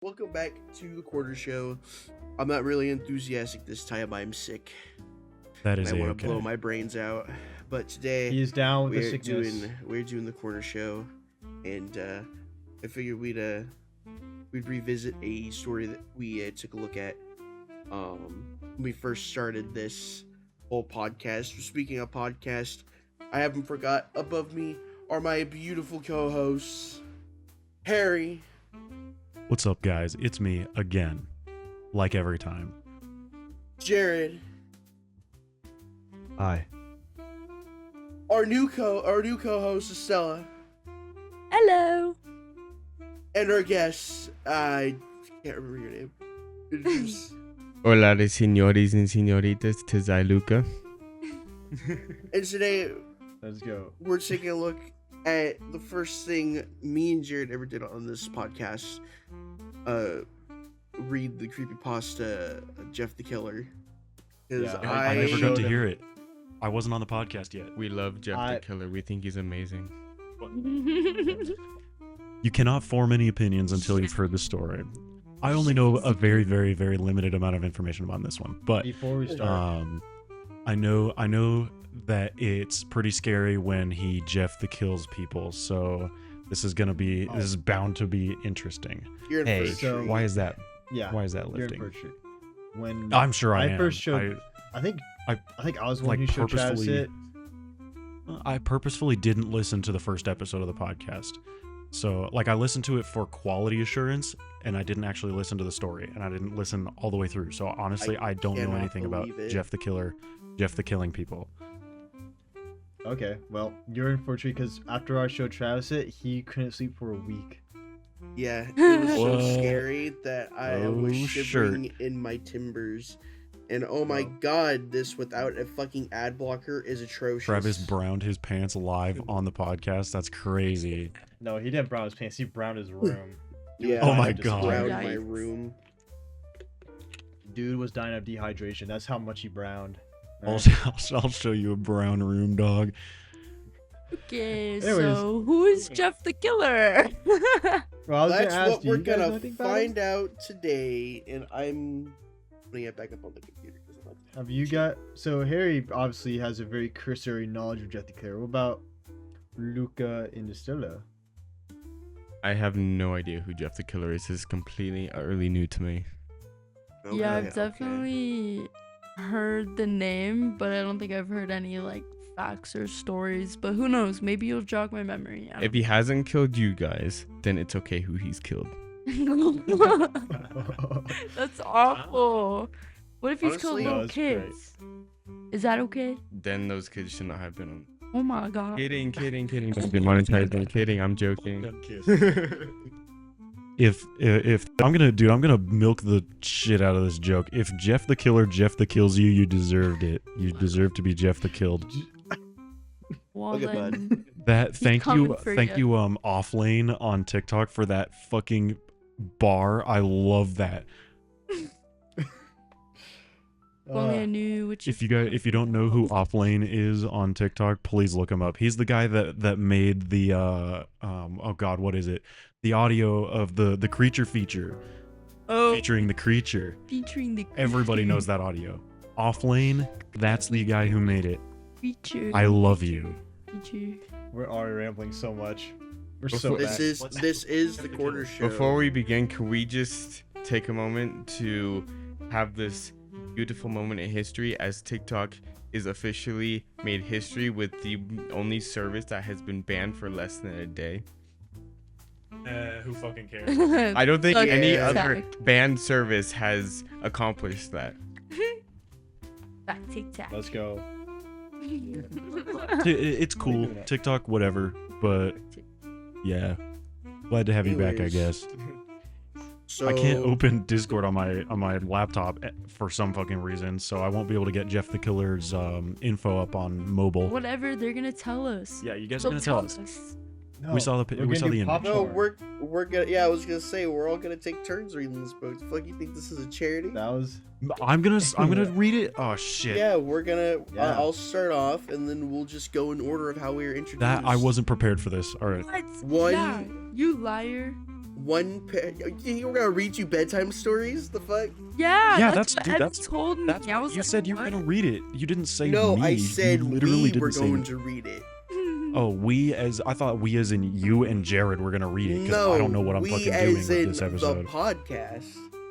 Welcome back to the quarter show. I'm not really enthusiastic this time. I'm sick. That is I want okay. to blow my brains out. But today He's down with the sickness. we're doing the corner show, and I figured we'd revisit a story that we took a look at when we first started this whole podcast. Speaking of podcast, I haven't forgot. Above me are my beautiful co-hosts, Harry. What's up, guys? It's me again, like every time. Jared. Hi. Our new co-host, Estella. Hello. And our guest, I can't remember your name. Introduce. Hola, señores and señoritas, Tizai Luca. And today, Let's go. we're taking a look at the first thing me and Jared ever did on this podcast. Read the creepypasta Jeff the Killer. Because Yeah, I never got showed to him. hear it. I wasn't on the podcast yet. We love Jeff the Killer. We think he's amazing. You cannot form any opinions until you've heard the story. I only know a very, very, very limited amount of information about this one, but Before we start, I know that it's pretty scary when he Jeff the kills people. So this is bound to be interesting. you're in Hey, first. so- why is that? yeah, Why is that you're in lifting? first street. When I'm sure I am. first showed, I think I was the one who showed Travis purposefully- it. I purposefully didn't listen to the first episode of the podcast. So, I listened to it for quality assurance, and I didn't actually listen to the story, and I didn't listen all the way through. So, honestly, I don't know cannot anything about believe it. Jeff the Killer, Jeff the Killing People. Okay, well, you're in for a treat because after I showed Travis it, he couldn't sleep for a week. Yeah, it was so What? scary that I was Oh, shivering in my timbers. And oh my Wow. god, this without a fucking ad blocker is atrocious. Travis browned his pants live on the podcast. That's crazy. No, he didn't brown his pants. He browned his room. Yeah, Oh my I just God. browned my Yikes. room. Dude was dying of dehydration. That's how much he browned. I'll show you a brown room, dog. Okay, Anyways. so who is Jeff the Killer? Well, I was That's gonna ask, what do we're you guys know gonna anything about him? find out today, and I'm putting it back up on the computer. 'Cause I'm not- Have you got so Harry obviously has a very cursory knowledge of Jeff the Killer. What about Luca and Estella? I have no idea who Jeff the Killer is. This is completely utterly new to me. Yeah, I've Okay. definitely heard the name, but I don't think I've heard any facts or stories. But who knows? Maybe you'll jog my memory. I If he hasn't killed you guys, then it's okay who he's killed. don't- That's awful. What if he's Honestly- killed No, little it's great. kids? Is that okay? Then those kids should not have been on. Oh my god. Kidding. Don't be monetized. I'm kidding. I'm joking. If I'm gonna milk the shit out of this joke. If Jeff the Killer Jeff the kills you, you deserved it. You deserve to be Jeff the killed. Well Okay, bud. then. That thank you coming for thank ya. you Offlane on TikTok for that fucking bar. I love that. If only I knew which. If you don't know who Offlane is on TikTok, please look him up. He's the guy that made the oh god, what is it? The audio of the creature feature featuring the creature. featuring the Everybody knows that audio. Offlane, that's the guy who made it. creature. I love you. Feature. We're already rambling so much. We're Before- so This back. is the quarter show. Before we begin, can we just take a moment to have this beautiful moment in history as TikTok is officially made history with the only service that has been banned for less than a day? Who fucking cares? I don't think Okay. any Yeah. other Fact. banned service has accomplished that. Back tic-tac. Let's go. It's cool. TikTok, whatever. But yeah, glad to have you back. I Anyways, guess So I can't open Discord on my laptop for some fucking reason, so I won't be able to get Jeff the Killer's info up on mobile. Whatever, they're gonna tell us. Yeah, you guys are They'll gonna tell us. No, We saw the pi- we're we gonna saw do the image. No, popcorn. we're gonna. Yeah, I was gonna say we're all gonna take turns reading this book. Fuck, you think this is a charity? That was I'm gonna read it. Oh shit. Yeah, we're gonna. Yeah. I'll start off, and then we'll just go in order of how we were introduced. That I wasn't prepared for this. All right. What? One- Yeah, you liar. You're gonna read you bedtime stories? The fuck? Yeah, Yeah, that's what dude, Evan that's told me. That's I was you like, said you were what? gonna read it. You didn't say No, me. I said you literally we didn't were say going me. to read it. Oh, I thought we as in you and Jared were gonna read it because No, I don't know what I'm we fucking doing as with in this the episode. podcast.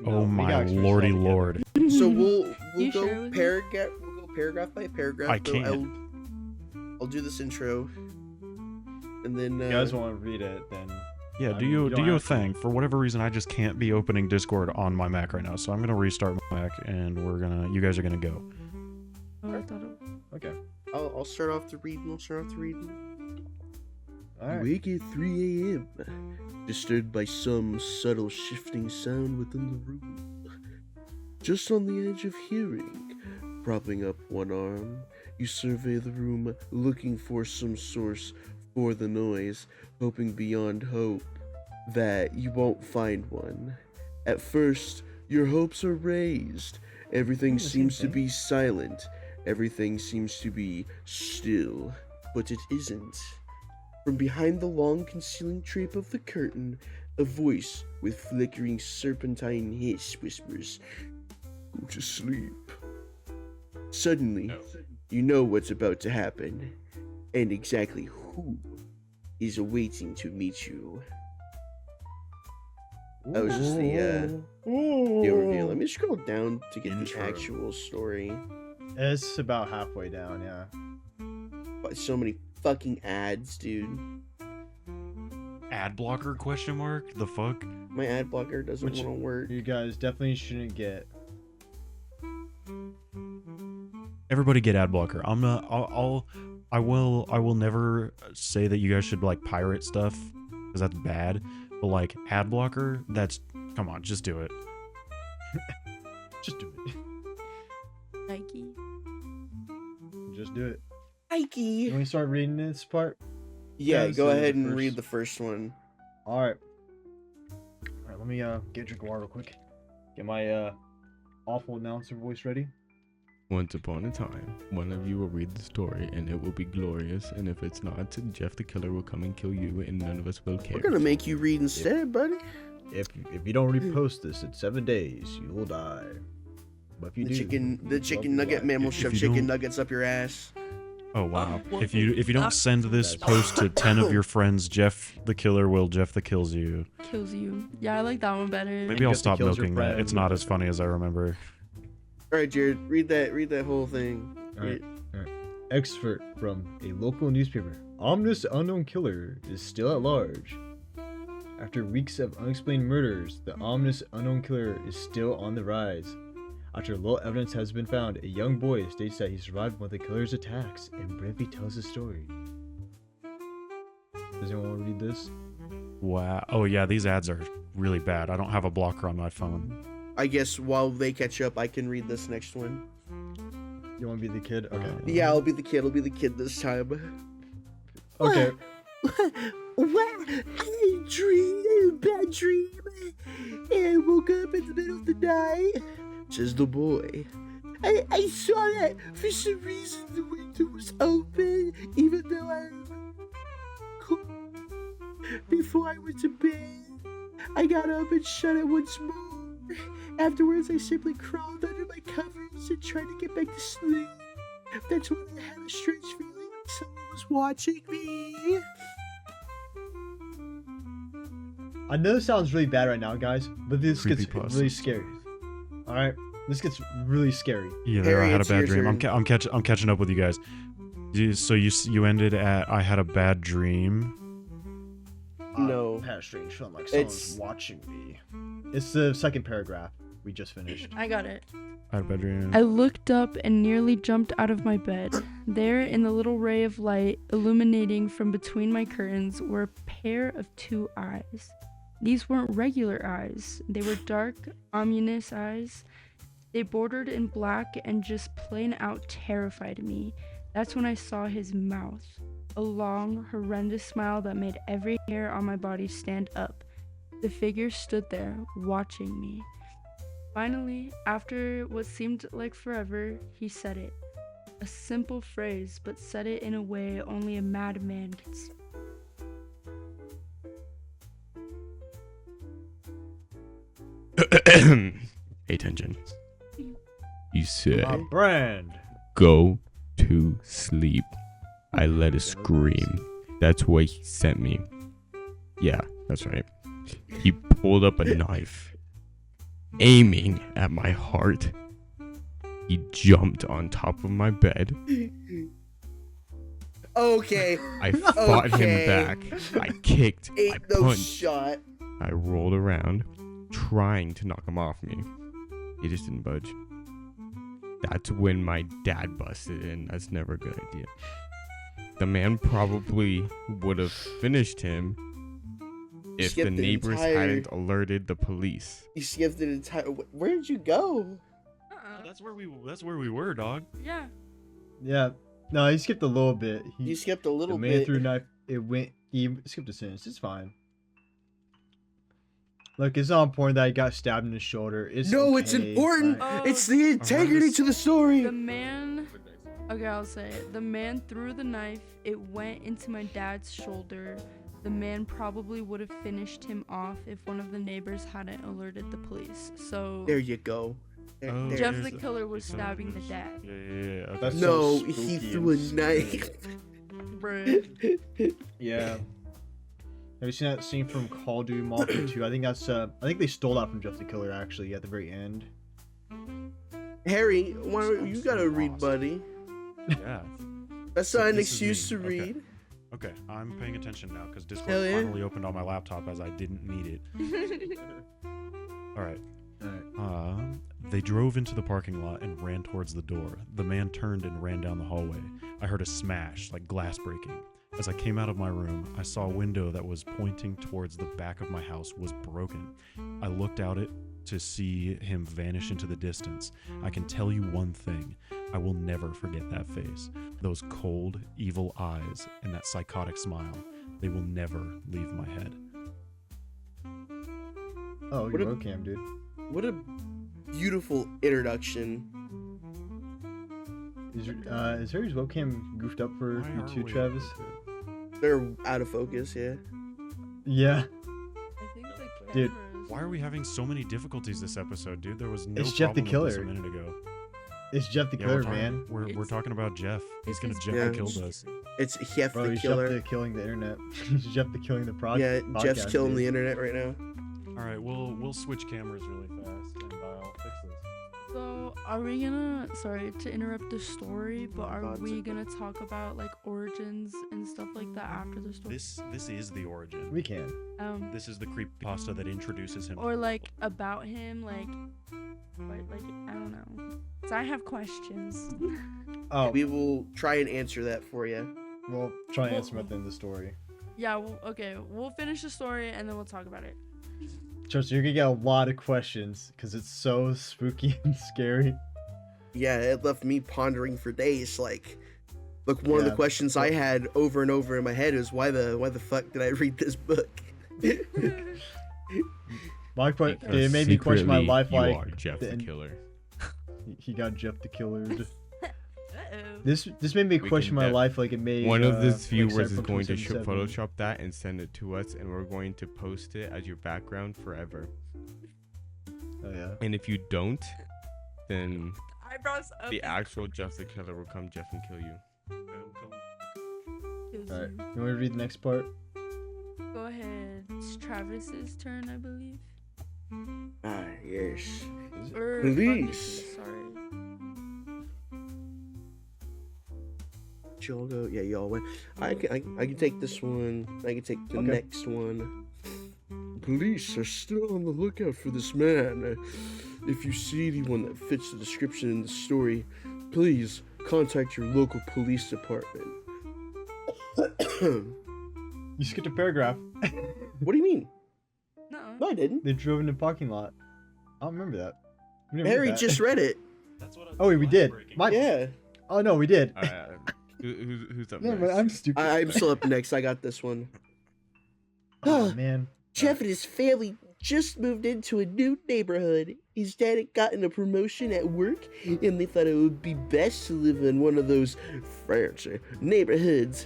Oh we my gotta experience it all lordy together. lord. So we'll You go share with me? paragraph by paragraph. I So can't. I'll do this intro, and then If you guys want to read it, then Yeah, I do mean, you you do don't your have to. thing. For whatever reason, I just can't be opening Discord on my Mac right now, so I'm gonna restart my Mac, and you guys are gonna go. Oh, I thought it okay. I'll start off the reading. All right. Wake at 3 a.m. Disturbed by some subtle shifting sound within the room. Just on the edge of hearing, propping up one arm, you survey the room looking for some source for the noise, hoping beyond hope that you won't find one. At first, your hopes are raised. Everything the same seems to thing. be silent. Everything seems to be still. But it isn't. From behind the long concealing drape of the curtain, a voice with flickering serpentine hiss whispers, "Go to sleep." Suddenly, you know what's about to happen, and exactly who is awaiting to meet you. That was just the overview. Let me scroll down to get Intro. the actual story. It's about halfway down, yeah. But so many fucking ads, dude. Ad blocker question mark? The fuck? My ad blocker doesn't Which- want to work. You guys definitely shouldn't get. Everybody get ad blocker. I will never say that you guys should like pirate stuff because that's bad. But like ad blocker, come on, just do it. Just do it. Nike. Just do it. Nike. You want to start reading this part? Yeah, Guys, go the ahead and first- read the first one. All right. All right. Let me get a drink of water real quick. Get my awful announcer voice ready. Once upon a time, one of you will read the story and it will be glorious, and if it's not, Jeff the Killer will come and kill you and none of us will care. We're gonna make you read instead, buddy. If you don't repost this in 7 days, you will die. But if you The do, chicken love nugget life. man will If shove you chicken don't- nuggets up your ass. Oh wow. Well, If you don't send this That's- post to 10 of your friends, Jeff the Killer will Jeff the Kills you. Kills you. Yeah, I like that one better. Maybe I'll Jeff the stop Kills your milking that. friend. It's not as funny as I remember. All right, Jared, read that whole thing. All right. Excerpt from a local newspaper. Ominous unknown killer is still at large. After weeks of unexplained murders, the ominous unknown killer is still on the rise. After little evidence has been found, a young boy states that he survived one of the killer's attacks and bravely tells his story. Does anyone want to read this? Wow. Oh yeah, these ads are really bad. I don't have a blocker on my phone. I guess while they catch up, I can read this next one. You want to be the kid? Okay. Yeah, I'll be the kid. I'll be the kid this time. Okay. What? I dream, a bad dream. And I woke up in the middle of the night. Says the boy. I saw that for some reason the window was open, even though I cold. Before I went to bed, I got up and shut it once more. Afterwards, I simply crawled under my covers and tried to get back to sleep. That's when I had a strange feeling like someone was watching me. I know this sounds really bad right now, guys, but this gets Creepypasta. really scary. All right, this gets really scary. Yeah, there, I Harry, had a it's bad your dream. I'm turn. catching up with you guys. So you ended at I had a bad dream. No. I had a strange feeling like someone It's- was watching me. It's the second paragraph we just finished. I got it. I had a bad dream. I looked up and nearly jumped out of my bed. There, in the little ray of light illuminating from between my curtains, were a pair of two eyes. These weren't regular eyes. They were dark, ominous eyes. They bordered in black and just plain out terrified me. That's when I saw his mouth. A long, horrendous smile that made every hair on my body stand up. The figure stood there, watching me. Finally, after what seemed like forever, he said it. A simple phrase, but said it in a way only a madman could say. Pay attention. You said, My brand. go to sleep. I let it scream. That's what he sent me. Yeah, that's right. He pulled up a knife, aiming at my heart. He jumped on top of my bed. Okay. I fought Okay. him back. I kicked. I Ain't no punched. shot. I rolled around, trying to knock him off me. He just didn't budge. That's when my dad busted in. That's never a good idea. The man probably would have finished him if the Skipped the neighbors entire- hadn't alerted the police. You skipped an entire. Where did you go? That's where we were, dog. Yeah. Yeah. No, he skipped a little bit. You skipped a little the man bit. threw a knife. It went. He skipped a sentence. It's fine. Look, it's not important that he got stabbed in the shoulder. It's No, okay, it's important. Oh. It's the integrity to the story. The man. Okay, I'll say it. The man threw the knife. It went into my dad's shoulder. The man probably would have finished him off if one of the neighbors hadn't alerted the police. So There you go. Oh, Jeff there's the a- killer was so stabbing the there's- dad. Yeah. Okay. That's No, so he spooky threw a and scary. knife. Bruh. Yeah. Have you seen that scene from Call of Duty Modern Warfare 2? I think that's I think they stole that from Jeff the Killer actually at the very end. Harry, why don't you gotta read, buddy? Yeah. That's So not an this is excuse me. to Okay. read. Okay, I'm paying attention now because Discord Hell yeah. finally opened on my laptop as I didn't need it. All right. Alright. They drove into the parking lot and ran towards the door. The man turned and ran down the hallway. I heard a smash, like glass breaking. As I came out of my room, I saw a window that was pointing towards the back of my house was broken. I looked out it to see him vanish into the distance. I can tell you one thing. I will never forget that face. Those cold, evil eyes and that psychotic smile. They will never leave my head. Oh, What you're a- okay, dude. What a beautiful introduction. Is Harry's webcam goofed up for Why you are too, we- Travis? They're out of focus, yeah. Yeah. I think the Dude. cameras. Why are we having so many difficulties this episode, dude? There was no It's Jeff the problem with this Killer. a minute ago. It's Jeff the Yeah, Killer, we're talking, man. We're It's- talking about Jeff. He's it's gonna his Jeff Yeah. the killed us. It's Jeff Bro, the he's killer. Jeff the killing the internet. He's Jeff the killing the project. Yeah, Jeff's killing the internet right now. All right, we'll switch cameras really fast, and I'll fix this. So, are we gonna, sorry to interrupt the story, but are God, it's we okay. gonna talk about like origins and stuff like that after the story? This is the origin. We can. This is the creepypasta that introduces him. Or like about him, like I don't know. So I have questions. Oh, We will try and answer that for you. we'll try and answer them at the end of the story. Yeah, well, okay, we'll finish the story and then we'll talk about it. Trust me, you're gonna get a lot of questions because it's so spooky and scary. Yeah, it left me pondering for days. Like, look, one of the Yeah. questions I had over and over in my head is why the fuck did I read this book? My question, Because it made me question my secretly, life. you Like are Jeff the end- Killer. he got Jeff the Killer. Uh-oh. This made me We question can my def- life. Like it made One of these like, viewers is Cyberpunk going to 2077. Photoshop that and send it to us, and we're going to post it as your background forever. Oh yeah. And if you don't, then Eyebrows up. the actual Jeff the Killer will come Jeff and kill you. Kills All right. you. You want me to read the next part? Go ahead. It's Travis's turn, I believe. Ah, yes. Or Police. Funny's, sorry. Y'all go. Yeah, y'all went. I can take this one. I can take the Okay. next one. Police are still on the lookout for this man. If you see anyone that fits the description in the story, please contact your local police department. You skipped a paragraph. What do you mean? No. No, I didn't. They drove in the parking lot. I don't remember that. We didn't read Harry that. just read it. Oh wait, we did. My. Yeah. Oh no, we did. Who's up No, next? but I'm stupid. I'm still up next. I got this one. Oh man. Jeff and his family just moved into a new neighborhood. His dad had gotten a promotion at work, and they thought it would be best to live in one of those fancy neighborhoods.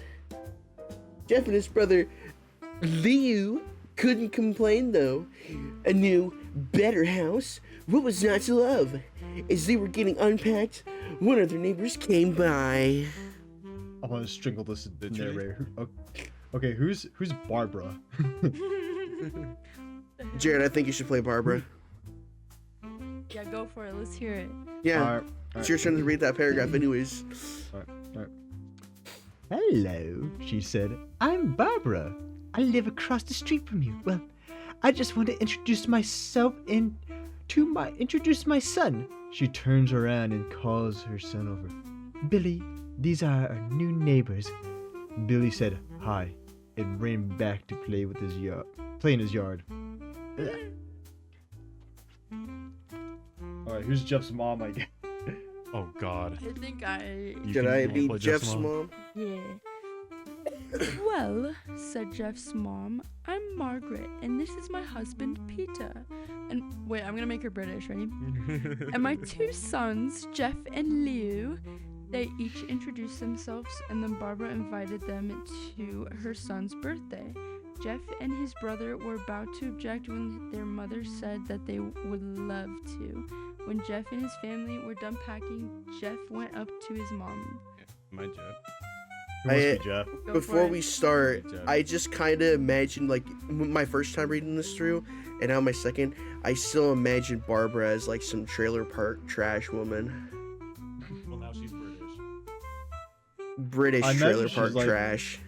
Jeff and his brother Liu couldn't complain though. A new better house. What was not to love? As they were getting unpacked, one of their neighbors came by. I want to strangle this Literally? narrator. Okay, who's Barbara? Jared, I think you should play Barbara. Yeah, go for it. Let's hear it. Yeah, it's your turn to read that paragraph anyways. Alright. Hello, she said. I'm Barbara. I live across the street from you. Well, I just want to introduce myself and introduce my son. She turns around and calls her son over. Billy, these are our new neighbors. Billy said hi and ran back to play in his yard. Alright, who's Jeff's mom, I guess? Oh God. I think I. You Did can I play be Jeff's mom? Yeah. Well, said Jeff's mom, I'm Margaret, and this is my husband, Peter. And wait, I'm gonna make her British, ready? And my two sons, Jeff and Leo. They each introduced themselves, and then Barbara invited them to her son's birthday. Jeff and his brother were about to object when their mother said that they would love to. When Jeff and his family were done packing, Jeff went up to his mom. My Jeff. Who must be Jeff? Go for Before it. we start, Good job. I just kind of imagined, like, my first time reading this through, and now my second, I still imagine Barbara as, like, some trailer park trash woman. Well, now she's British. British I imagine trailer she's, park like- trash.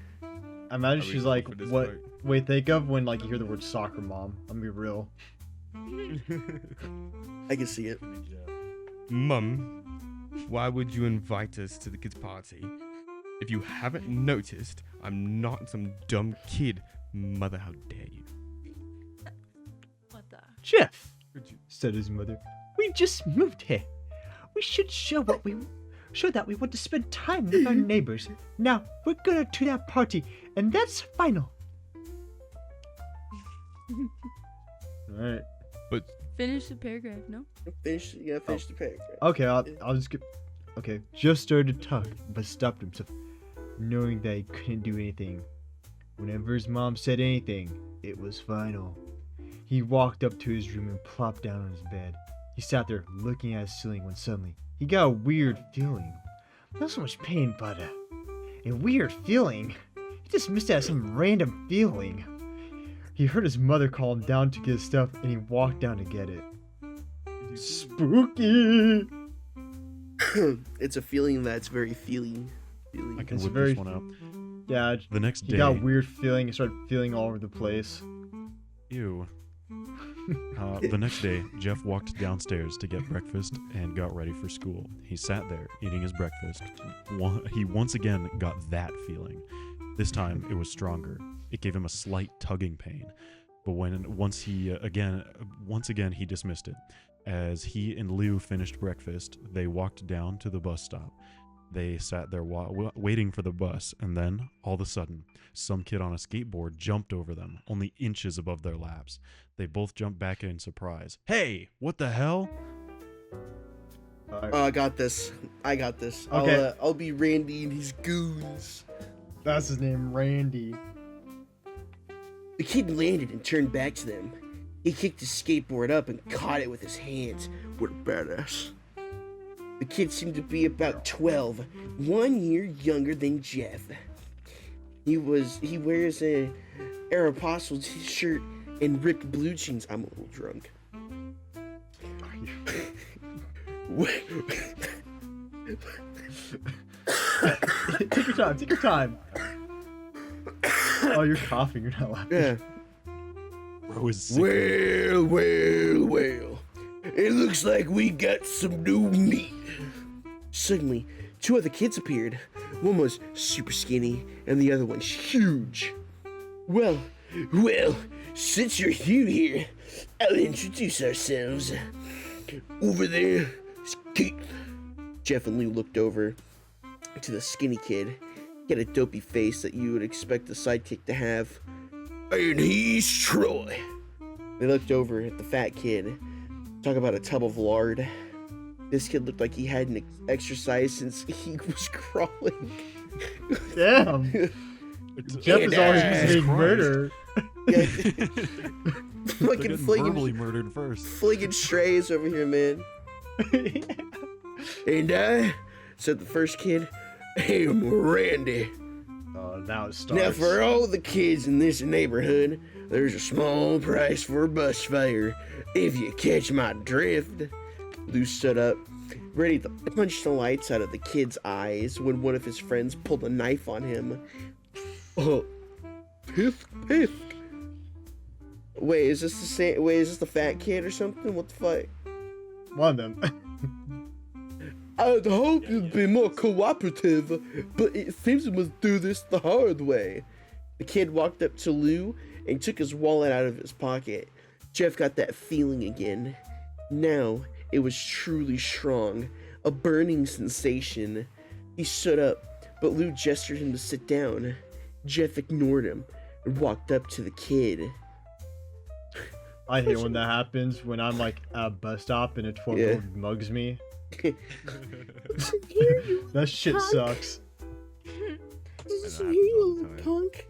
I imagine Are we she's going like, for this what? part? Wait, think of when like you hear the word soccer mom. I'm gonna be real. I can see it. Mum, why would you invite us to the kids' party? If you haven't noticed, I'm not some dumb kid. Mother, how dare you? What the? Jeff, said his mother, we just moved here. We should show that we want to spend time with our neighbors. Now we're going to that party, and that's final. Alright. Finish the paragraph, no? Finish the paragraph. Okay, I'll just get. Okay, Jeff started to talk, but stopped himself, knowing that he couldn't do anything. Whenever his mom said anything, it was final. He walked up to his room and plopped down on his bed. He sat there looking at his ceiling when suddenly he got a weird feeling. Not so much pain, but a weird feeling. He dismissed it as some random feeling. He heard his mother call him down to get his stuff, and he walked down to get it. Spooky! It's a feeling that's very feeling. I can It's whip very- this one out. Yeah, The next he day. got a weird feeling. He started feeling all over the place. Ew. The next day, Jeff walked downstairs to get breakfast and got ready for school. He sat there eating his breakfast. He once again got that feeling. This time, it was stronger. It gave him a slight tugging pain, but once again he dismissed it. As he and Liu finished breakfast, they walked down to the bus stop. They sat there waiting for the bus, and then, all of a sudden, some kid on a skateboard jumped over them, only inches above their laps. They both jumped back in surprise. Hey, what the hell? I got this. Okay. I'll be Randy and his goons. That's his name, Randy. The kid landed and turned back to them. He kicked his skateboard up and caught it with his hands. What a badass. The kid seemed to be about 12, 1 year younger than Jeff. He wears a Aeropostale t-shirt and ripped blue jeans. I'm a little drunk. Take your time. Oh, you're coughing. You're not laughing. Yeah. Bro is sick. Well. It looks like we got some new meat. Suddenly, two other kids appeared. One was super skinny, and the other one's huge. Well, since you're here, I'll introduce ourselves. Over there is Keith. Jeff and Lou looked over to the skinny kid. He had a dopey face that you would expect a sidekick to have. And he's Troy. They looked over at the fat kid. Talk about a tub of lard. This kid looked like he hadn't exercised since he was crawling. Damn. Jeff is always Jesus committing Christ. murder. Yeah. They're Fucking getting verbally flinging, murdered first. flinging strays over here, man. And I, said the first kid, am Randy. Now it starts. Now, for all the kids in this neighborhood, there's a small price for a bus fare. If you catch my drift. Lou stood up, ready to punch the lights out of the kid's eyes when one of his friends pulled a knife on him. Oh, piff, piff. Wait, is this the same? Wait, is this the fat kid or something? What the fuck? One of them. I'd hope you'd be more cooperative, but it seems we must do this the hard way. The kid walked up to Lou and took his wallet out of his pocket. Jeff got that feeling again. Now, it was truly strong, a burning sensation. He stood up, but Lou gestured him to sit down. Jeff ignored him and walked up to the kid. I hate when that happens, when I'm like at a bus stop and a 12-year-old mugs me. That shit sucks. Here, you little punk.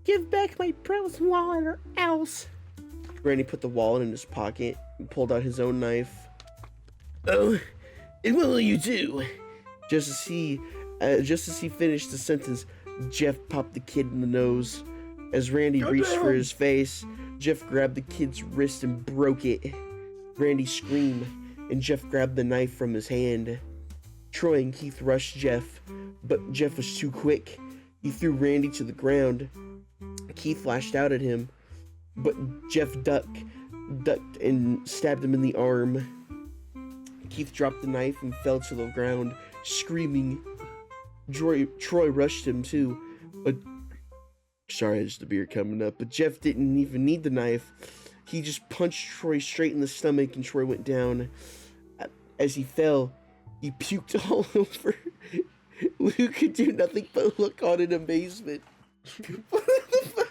Give back my brother's wallet or else. Randy put the wallet in his pocket and pulled out his own knife. Oh, and what will you do? Just as he finished the sentence, Jeff popped the kid in the nose. As Randy reached for his face, Jeff grabbed the kid's wrist and broke it. Randy screamed, and Jeff grabbed the knife from his hand. Troy and Keith rushed Jeff, but Jeff was too quick. He threw Randy to the ground. Keith lashed out at him, but Jeff ducked and stabbed him in the arm. Keith dropped the knife and fell to the ground, screaming. Troy rushed him too, but sorry, there's the beer coming up. But Jeff didn't even need the knife. He just punched Troy straight in the stomach, and Troy went down. As he fell, he puked all over. Lou could do nothing but look on in amazement. What the fuck?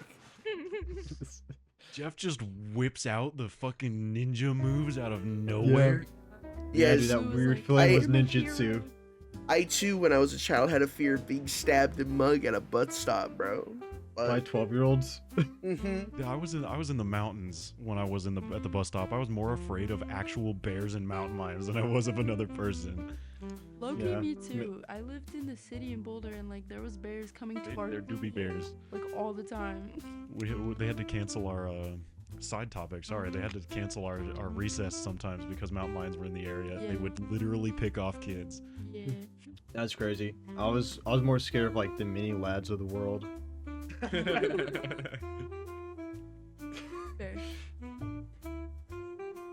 Jeff just whips out the fucking ninja moves out of nowhere. Yeah, Yes, dude, that weird feeling was ninjutsu. I too, when I was a child, had a fear of being stabbed and mugged at a bus stop, bro. By 12-year-olds. Mm-hmm. Yeah, I was in the mountains when I was at the bus stop. I was more afraid of actual bears and mountain lions than I was of another person. Low-key, Yeah. me too. I lived in the city in Boulder, and like there was bears coming towards There do be bears. like all the time. They had to cancel our side topic. Sorry, they had to cancel our recess sometimes because mountain lions were in the area. Yeah. They would literally pick off kids. Yeah. That's crazy. I was more scared of like the mini lads of the world. Fair.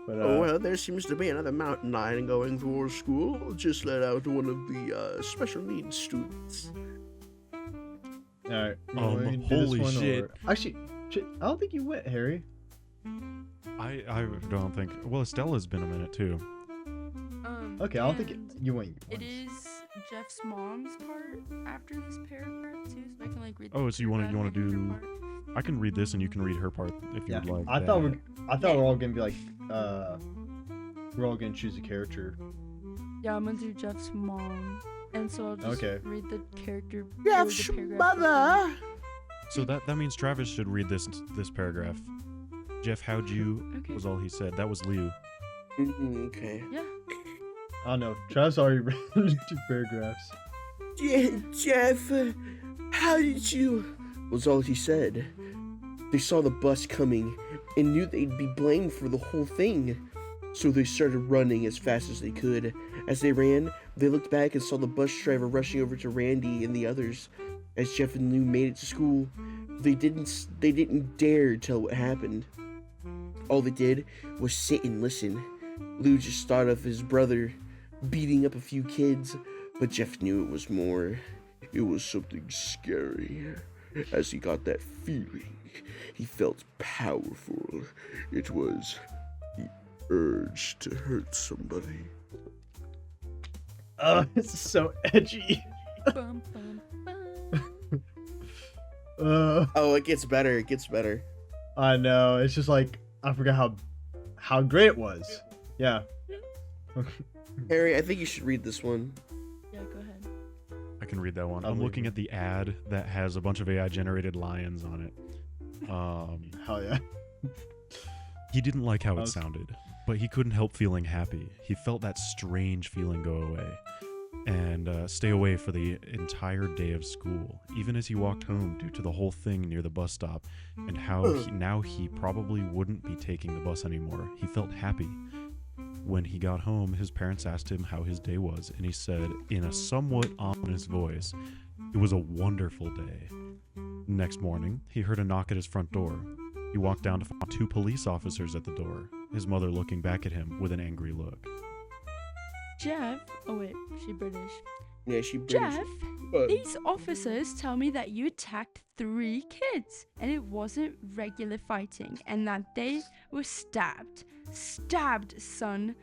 But Oh, well, there seems to be another mountain lion going towards school. Just let out one of the special needs students. alright. Holy shit. Actually, shit, I don't think you went, Harry. I don't think. Well, Estella's been a minute too. Okay, I don't think and you went. it is Jeff's mom's part after this paragraph too, so I can like read. Oh, the so you wanna paragraph and do- her part. I can read this and you can read her part if you Yeah, would like. I thought that. we're all gonna be like, we're all gonna choose a character. Yeah, I'm gonna do Jeff's mom, and so I'll just Okay. read the character. or Jeff's the paragraph mother. So that means Travis should read this paragraph. Jeff, how'd you? Okay. Was all he said. That was Liu. Okay. Yeah. I don't know. Travis already read 2 paragraphs. Jeff, how did you? Was all he said. They saw the bus coming and knew they'd be blamed for the whole thing. So they started running as fast as they could. As they ran, they looked back and saw the bus driver rushing over to Randy and the others. As Jeff and Lou made it to school, they didn't dare tell what happened. All they did was sit and listen. Lou just thought of his brother beating up a few kids, but Jeff knew it was more. It was something scary. As he got that feeling, he felt powerful. It was the urge to hurt somebody. This is so edgy. Bum, bum, bum. Oh, it gets better. It gets better. I know. It's just like I forgot how great it was. Yeah. Harry, I think you should read this one. Yeah, go ahead. I can read that one. I'll I'm read looking it. at the ad that has a bunch of AI generated lions on it. Hell yeah. He didn't like how it Okay. sounded, but he couldn't help feeling happy. He felt that strange feeling go away and stay away for the entire day of school, even as he walked home due to the whole thing near the bus stop and how now he probably wouldn't be taking the bus anymore. He felt happy. When he got home, his parents asked him how his day was, and he said in a somewhat ominous voice, "It was a wonderful day." Next morning, he heard a knock at his front door. He walked down to find 2 police officers at the door, his mother looking back at him with an angry look. Jeff. Oh wait, she British. Yeah, she British. Jeff, these officers tell me that you attacked 3 kids and it wasn't regular fighting and that they were stabbed. Stabbed, son.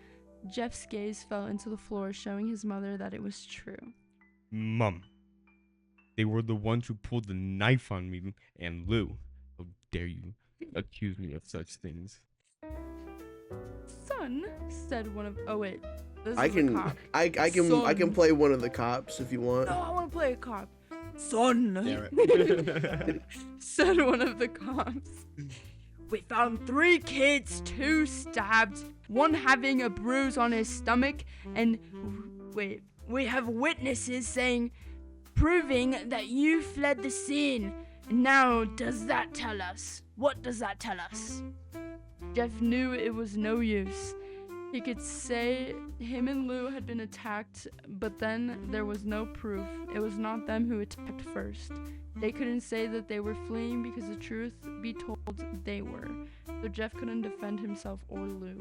Jeff's gaze fell into the floor, showing his mother that it was true. Mom, they were the ones who pulled the knife on me and Lou. How dare you accuse me of such things? Son, said one of. Oh wait, this I is a can cop. I can Son. play one of the cops if you want. No, I want to play a cop. Son, Damn said one of the cops. We found 3 kids, 2 stabbed, 1 having a bruise on his stomach, and wait, we have witnesses proving that you fled the scene. Now, does that tell us? What does that tell us? Jeff knew it was no use. He could say him and Lou had been attacked, but then there was no proof. It was not them who attacked first. They couldn't say that they were fleeing because the truth be told they were. So Jeff couldn't defend himself or Lou.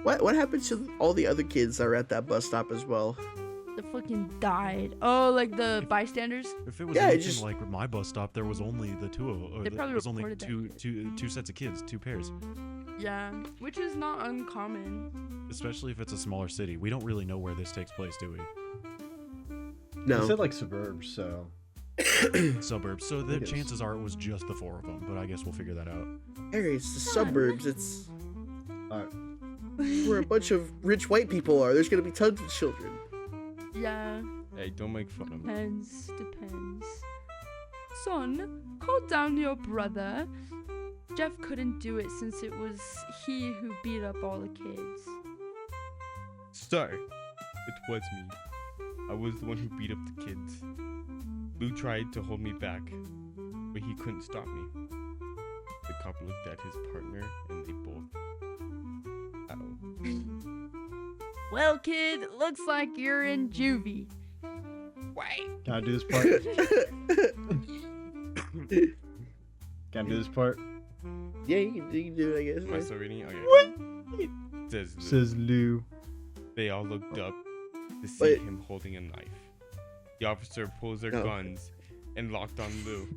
What happened to all the other kids that were at that bus stop as well? They fucking died. Oh, like the bystanders? If it was Yeah, it anything just- like with my bus stop, there was only the 2 or They there probably was only reported that two sets of kids, 2 pairs. Yeah, which is not uncommon. Especially if it's a smaller city. We don't really know where this takes place, do we? They No. said like suburbs, so Suburbs. So the Yes. chances are it was just the 4 of them, but I guess we'll figure that out. Harry, it's the suburbs. It's alright. where a bunch of rich white people are. There's gonna be tons of children. Yeah, Hey, don't make fun of me. depends. Son, call down your brother. Jeff couldn't do it since it was he who beat up all the kids. Sir, it was me. I was the one who beat up the kids. Lou tried to hold me back, but he couldn't stop me. The cop looked at his partner and they both. Uh-oh. Well, kid, looks like you're in juvie. Wait. Can I do this part? Can I do this part? Yeah, you can do it, I Am I guess. still reading? Okay. What? Says Lou. Says Lou. They all looked up to see Wait. him holding a knife. The officer pulls their Oh. guns and locked on Lou.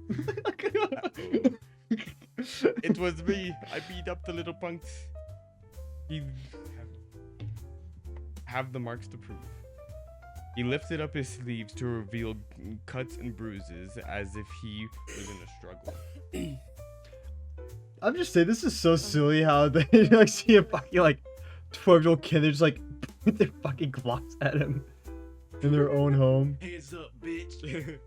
It was me. I beat up the little punks. He have the marks to prove. He lifted up his sleeves to reveal cuts and bruises as if he was in a struggle. I'm just saying, this is so silly how they like see a fucking like 12-year-old kid, they're just like with their fucking Glocks at him in their own home. Hands up, bitch.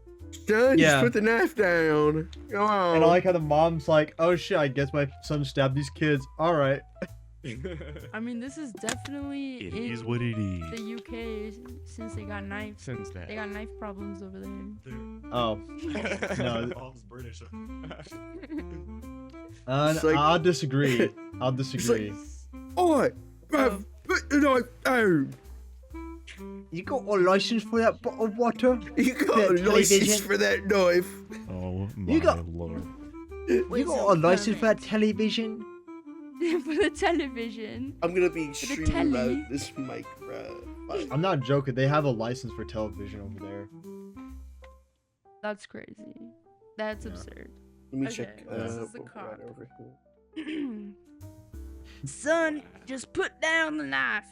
Son, Yeah. just put the knife down. Go on. And I like how the mom's like, oh shit, I guess my son stabbed these kids. Alright. I mean, this is definitely It in is what it is. the UK since they got knives. Since that. They got knife problems over there. Oh. No. Mom's British. It's like- I'll disagree. I'll disagree. Oi, bruv, put the knife down. You got a license for that bottle of water? You got That a license television. for that knife. Oh my You got- lord. You got a license for that television? for the television. I'm gonna be the extremely telly. loud with this mic, bruh. I'm not joking. They have a license for television over there. That's crazy. That's Yeah. absurd. Let me Okay, check. this is the what we cop. got over here. Son, just put down the knife.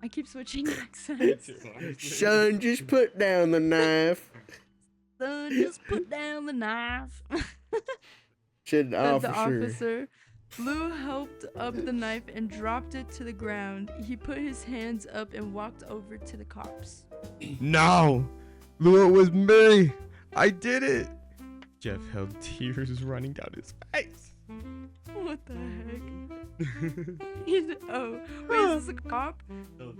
I keep switching accents. Son, just put down the knife. Son, just put down the knife. Said the Said the officer. officer. Lou helped up the knife and dropped it to the ground. He put his hands up and walked over to the cops. No! Lou, it was me! I did it! Jeff held tears running down his face. What the heck? Oh, wait, is this a cop? No,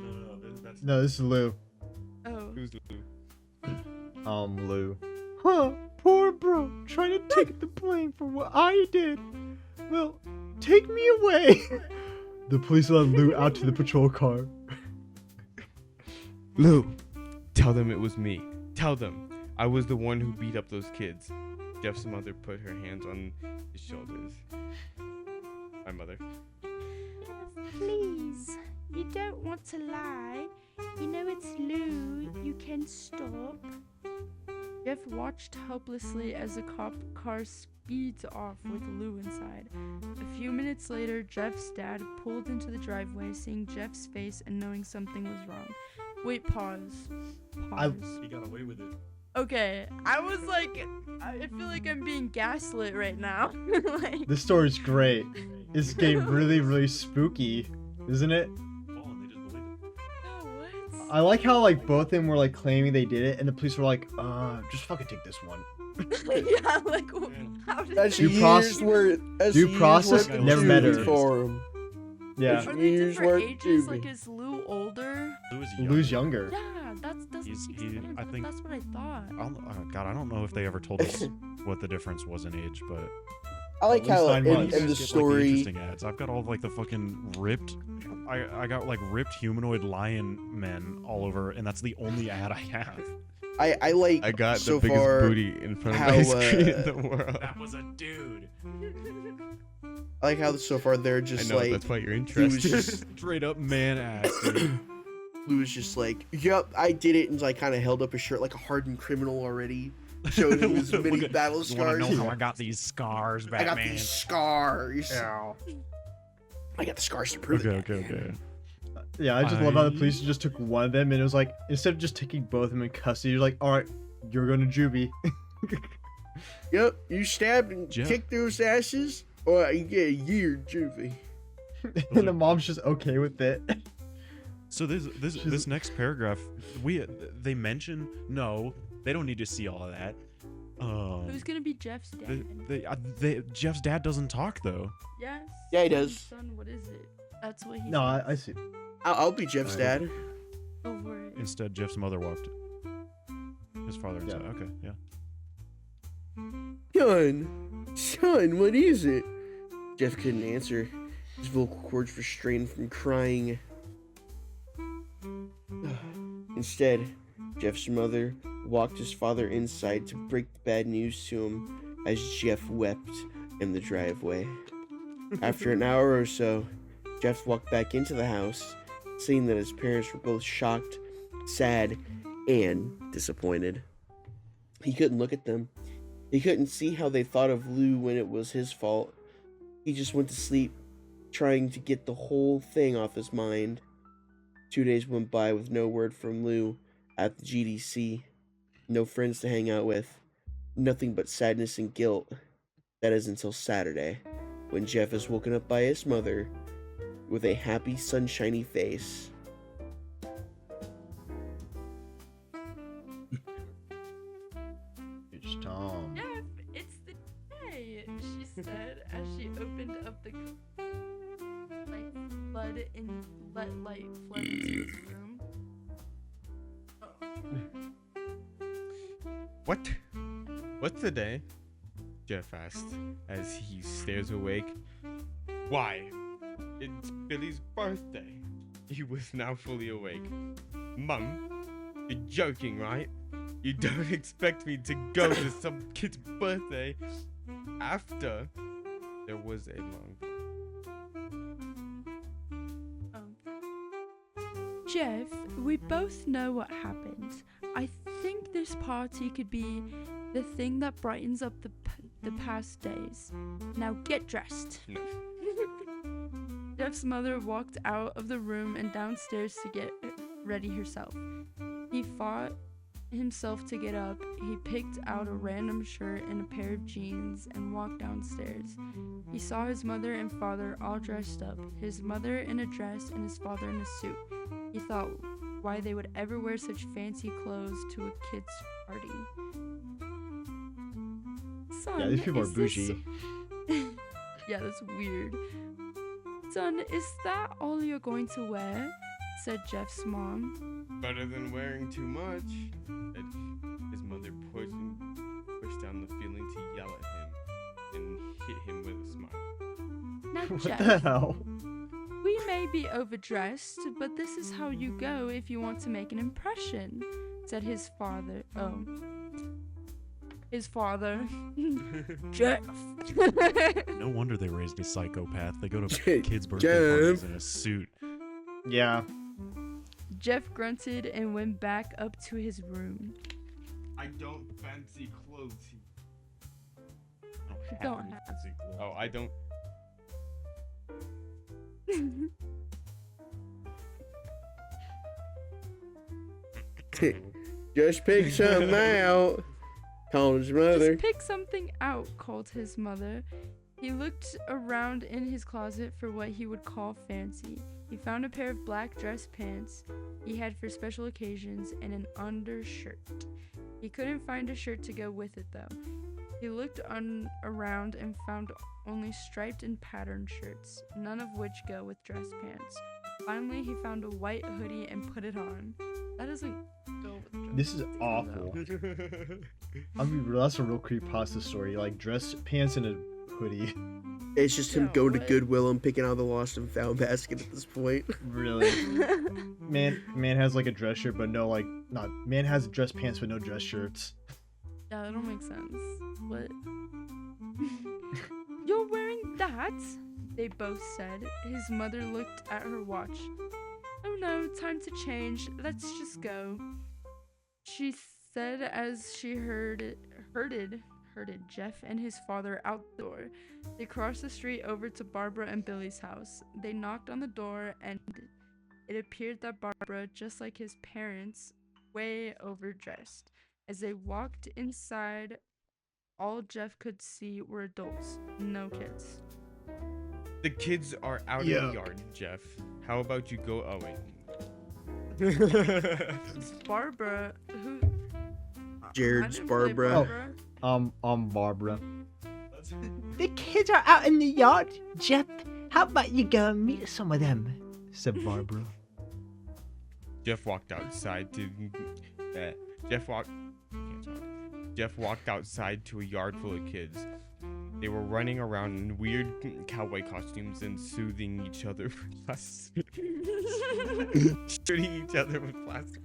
that's No, this is Lou. Oh. Who's Lou? Lou. Huh, poor bro, trying to take the blame for what I did. Well, take me away. The police led Lou out to the patrol car. Lou, tell them it was me. Tell them I was the one who beat up those kids. Jeff's mother put her hands on his shoulders. My mother. Please, you don't want to lie. You know it's Lou. You can stop. Jeff watched helplessly as the cop car speeds off with Lou inside. A few minutes later, Jeff's dad pulled into the driveway, seeing Jeff's face and knowing something was wrong. Wait, pause. he got away with it. Okay, I was like, I feel like I'm being gaslit right now. Like, This story's great. It's getting really, really spooky, isn't it? Oh, and they just believed it. no, what? I like how like both of them were like claiming they did it, and the police were like, just fucking take this one. Yeah, like, how did That's they... Due years process- worth. That's due years process worth never of met duty her. for him. Yeah, That's Are they years different worth ages? duty. Like, is Lou older? Lou is Lou's younger. Yeah, that's He's- makes he- sense, I but think- that's what I thought. God, I don't know if they ever told us what the difference was in age, but I like At least how 9 in, months. in the Get, like, story. interesting ads. I've got all like the fucking ripped. I got like ripped humanoid lion men all over, and that's the only ad I have. I like I got so the biggest far booty in front of how, my screen in the world. That was a dude. I like how so far they're I just know, like that's why you're he was interested. just Straight up man ass. Dude. Lou was just like, yep, I did it, and like kind of held up his shirt like a hardened criminal already, showing him his Look many at- battle You want to scars. know how I got these scars, I got Batman? these scars. Yeah. I got the scars to prove it. Okay. Yeah, I just love how the I- police just took one of them, and it was like, instead of just taking both of them in custody, you're like, all right, you're going to juvie. Yep, you stabbed and Jeff. kicked those asses, or you get a year juvie. And the mom's just okay with it. So this next paragraph, they mention no, they don't need to see all of that. Who's gonna be Jeff's dad? Jeff's dad doesn't talk though. Yes. Yeah, he does. Son, what is it? That's what he. No, says. I see. I'll be Jeff's Alright. dad. Go for it. Instead, Jeff's mother walked his father inside. Yeah. Okay, yeah. Son, what is it? Jeff couldn't answer. His vocal cords were strained from crying. Instead, Jeff's mother walked his father inside to break the bad news to him as Jeff wept in the driveway. After an hour or so, Jeff walked back into the house, seeing that his parents were both shocked, sad, and disappointed. He couldn't look at them. He couldn't see how they thought of Lou when it was his fault. He just went to sleep, trying to get the whole thing off his mind. 2 days went by with no word from Lou at the GDC. No friends to hang out with. Nothing but sadness and guilt. That is until Saturday, when Jeff is woken up by his mother with a happy, sunshiny face. It's Tom. Jeff, it's the day, she said as she opened up the light flood in light flood into his room. What? What's the day? Jeff asked as he stares awake. Why? It's Billy's birthday. He was now fully awake. Mum, you're joking, right? You don't expect me to go to some kid's birthday after there was a long. Jeff, we both know what happened. I think this party could be the thing that brightens up the past days. Now get dressed. No. Jeff's mother walked out of the room and downstairs to get ready herself. He fought himself to get up. He picked out a random shirt and a pair of jeans and walked downstairs. He saw his mother and father all dressed up, his mother in a dress and his father in a suit. He thought why they would ever wear such fancy clothes to a kid's party. Son, Yeah, these people are is this- bougie. Yeah, that's weird. Son, is that all you're going to wear? Said Jeff's mom. Better than wearing too much. Said his mother pushed down the feeling to yell at him and hit him with a smile. Now, What the Jeff, hell? we may be overdressed, but this is how you go if you want to make an impression, said his father. Oh. His father. Jeff. No wonder they raised a psychopath. They go to kids' birthday Jeff. parties in a suit. Yeah. Jeff grunted and went back up to his room. I don't fancy clothes. Don't have. Oh, I don't. Just pick something out. Called his mother. Just pick something out, called his mother. He looked around in his closet for what he would call fancy. He found a pair of black dress pants he had for special occasions and an undershirt. He couldn't find a shirt to go with it though. He looked around and found only striped and patterned shirts, none of which go with dress pants. Finally, he found a white hoodie and put it on. That doesn't go with dress This is pants, awful. though. I mean, that's a real creepypasta story. Like dress pants and a hoodie. It's just him Yo, going to what? Goodwill and picking out the lost and found basket at this point. Really? Man has like a dress shirt, but no like not. Man has dress pants but no dress shirts. Yeah, that don't make sense. What? You're wearing that? They both said. His mother looked at her watch. Oh no, time to change. Let's just go. She said as she herded Jeff and his father out the door. They crossed the street over to Barbara and Billy's house. They knocked on the door and it appeared that Barbara, just like his parents, way overdressed. As they walked inside, all Jeff could see were adults, no kids. The kids are out in Yuck. the yard, Jeff. How about you go away? Barbara, who? Jared's I didn't play Barbara. Barbara. The kids are out in the yard, Jeff. How about you go and meet some of them? Said Barbara. Jeff walked outside to. Jeff walked outside to a yard full of kids. They were running around in weird cowboy costumes and soothing each other with plastic. Shooting each other with plastic.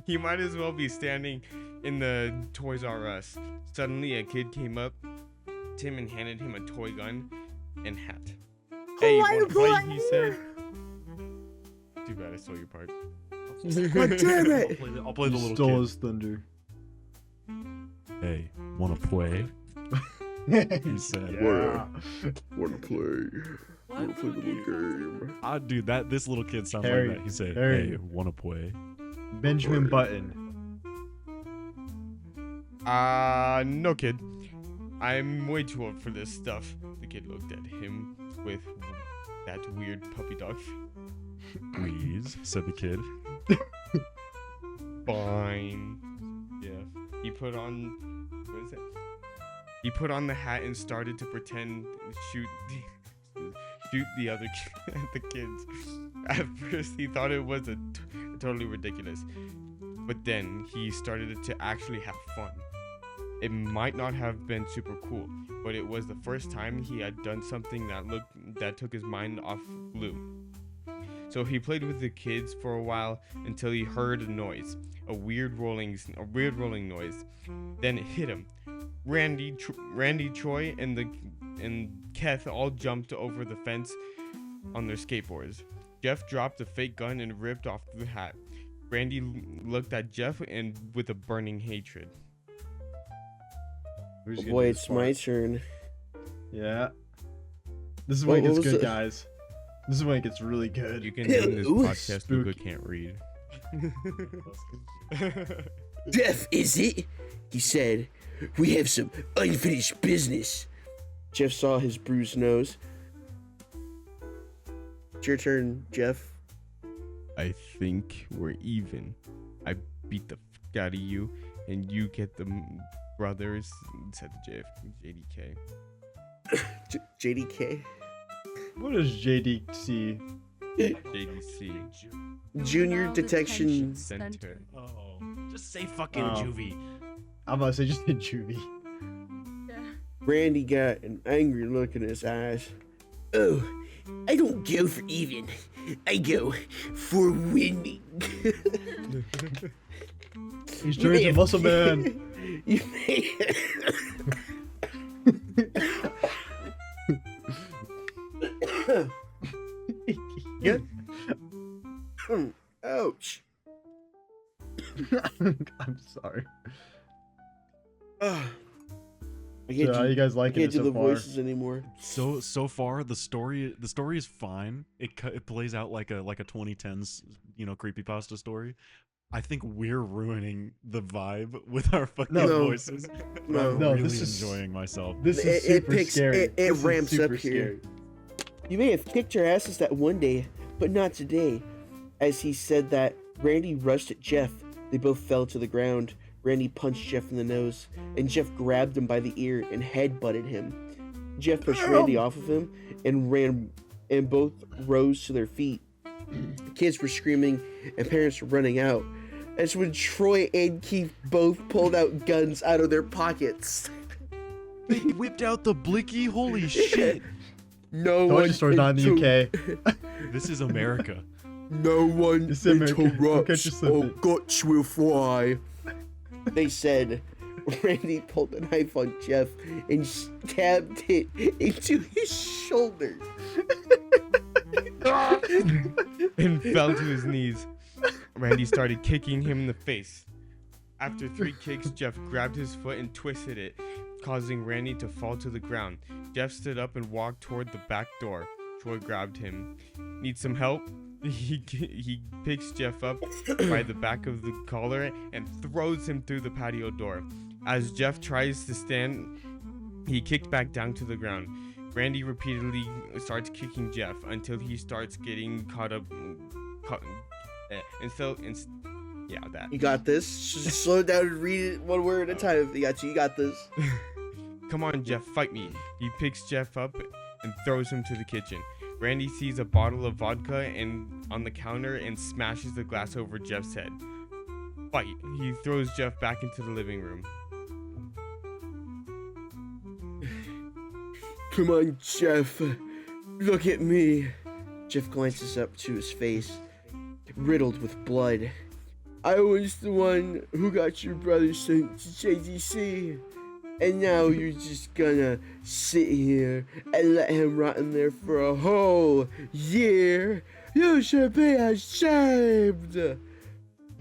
He might as well be standing in the Toys R Us. Suddenly, a kid came up to him and handed him a toy gun and hat. Hey, you wanna play? He said. Too bad I stole your part. God damn it! I'll play the He little stole kid. his thunder. Hey, wanna play? He said. Yeah. Wanna play? Wanna play the little game? Ah, dude, this little kid sounds Harry, like that. He said, Harry. "Hey, wanna play?" Benjamin Button. No, kid. I'm way too old for this stuff. The kid looked at him with that weird puppy dog. Please, said the kid. Fine. Yeah. He put on. What is it? He put on the hat and started to pretend shoot the other the kids. At first, he thought it was totally ridiculous, but then he started to actually have fun. It might not have been super cool, but it was the first time he had done something that took his mind off Blue. So he played with the kids for a while until he heard a noise, a weird rolling noise. Then it hit him. Randy, Troy, and Keth all jumped over the fence on their skateboards. Jeff dropped the fake gun and ripped off the hat. Randy looked at Jeff and with a burning hatred. Who's Oh gonna boy, do it's this my part? turn. Yeah. This is when it What gets was good, it? guys. This is when it gets really good. You can name this Ooh, podcast Luca spooky. Can't Read. Jeff, is it? He said, we have some unfinished business. Jeff saw his bruised nose. It's your turn, Jeff. I think we're even. I beat the fuck out of you, and you get the brothers, said the JDK. JDK. What is JDC? JDC. Junior Juvenile Detection Center. Oh, just say fucking Oh. juvie. I'm about to say just a juvie. Yeah. Randy got an angry look in his eyes. Oh, I don't go for even. I go for winning. He's turning into Muscle Man. You may Good. Ouch. I'm sorry. I So can't how do, you guys I liking can't it do so the far? voices anymore. So far the story is fine. It plays out like a 2010s creepypasta story. I think we're ruining the vibe with our fucking No. voices. No. I'm No, really this is- enjoying myself. This is It super picks- scary. it This is ramps super up here. scary. You may have kicked your asses that one day, but not today. As he said that, Randy rushed at Jeff. They both fell to the ground. Randy punched Jeff in the nose, and Jeff grabbed him by the ear and headbutted him. Jeff pushed Randy off of him and ran, and both rose to their feet. The kids were screaming, and parents were running out. That's when Troy and Keith both pulled out guns out of their pockets. They whipped out the blicky. Holy shit! No Toy one Story's not in the UK. This is America. No one It's America. Don't catch interrupts you slipping. or guts will fly. They said. Randy pulled a knife on Jeff and stabbed it into his shoulder. And fell to his knees. Randy started kicking him in the face. After 3 kicks, Jeff grabbed his foot and twisted it, causing Randy to fall to the ground. Jeff stood up and walked toward the back door. Troy grabbed him. Need some help? He picks Jeff up by the back of the collar and throws him through the patio door. As Jeff tries to stand, he kicked back down to the ground. Randy repeatedly starts kicking Jeff until he starts getting caught up. That. You got this. Just slow down and read it one word at a time. You got this. Come on, Jeff, fight me. He picks Jeff up and throws him to the kitchen. Randy sees a bottle of vodka and on the counter and smashes the glass over Jeff's head. Fight. He throws Jeff back into the living room. Come on, Jeff. Look at me. Jeff glances up to his face, riddled with blood. I was the one who got your brother sent to JDC. And now you're just gonna sit here and let him rot in there for a whole year? You should be ashamed.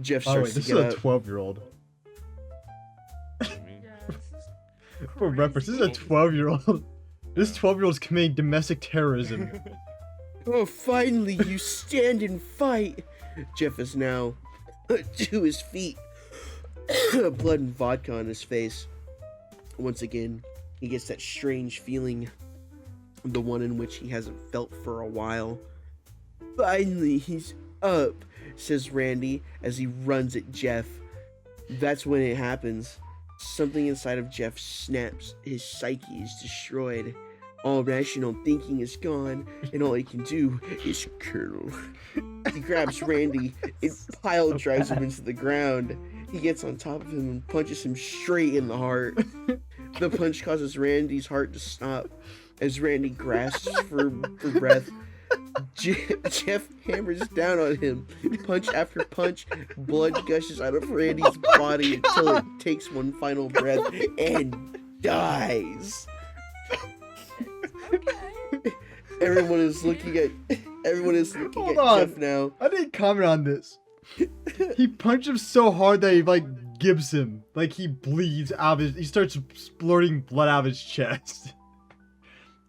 Jeff Oh starts wait, this to is get a up. 12-year-old. Yeah, For reference, this is a 12-year-old. This 12-year-old's committing domestic terrorism. Oh, finally, you stand and fight. Jeff is now to his feet, blood and vodka on his face. Once again, he gets that strange feeling, the one in which he hasn't felt for a while. Finally, he's up, says Randy as he runs at Jeff. That's when it happens. Something inside of Jeff snaps. His psyche is destroyed. All rational thinking is gone, and all he can do is curl. He grabs Randy and pile drives him into the ground. He gets on top of him and punches him straight in the heart. The punch causes Randy's heart to stop as Randy grasps for breath. Jeff hammers down on him. Punch after punch, blood gushes out of Randy's body until it takes one final breath and dies. Everyone is looking at Hold on. Jeff now. I didn't comment on this. He punched him so hard that he gives him. He bleeds out of his, he starts splurting blood out of his chest.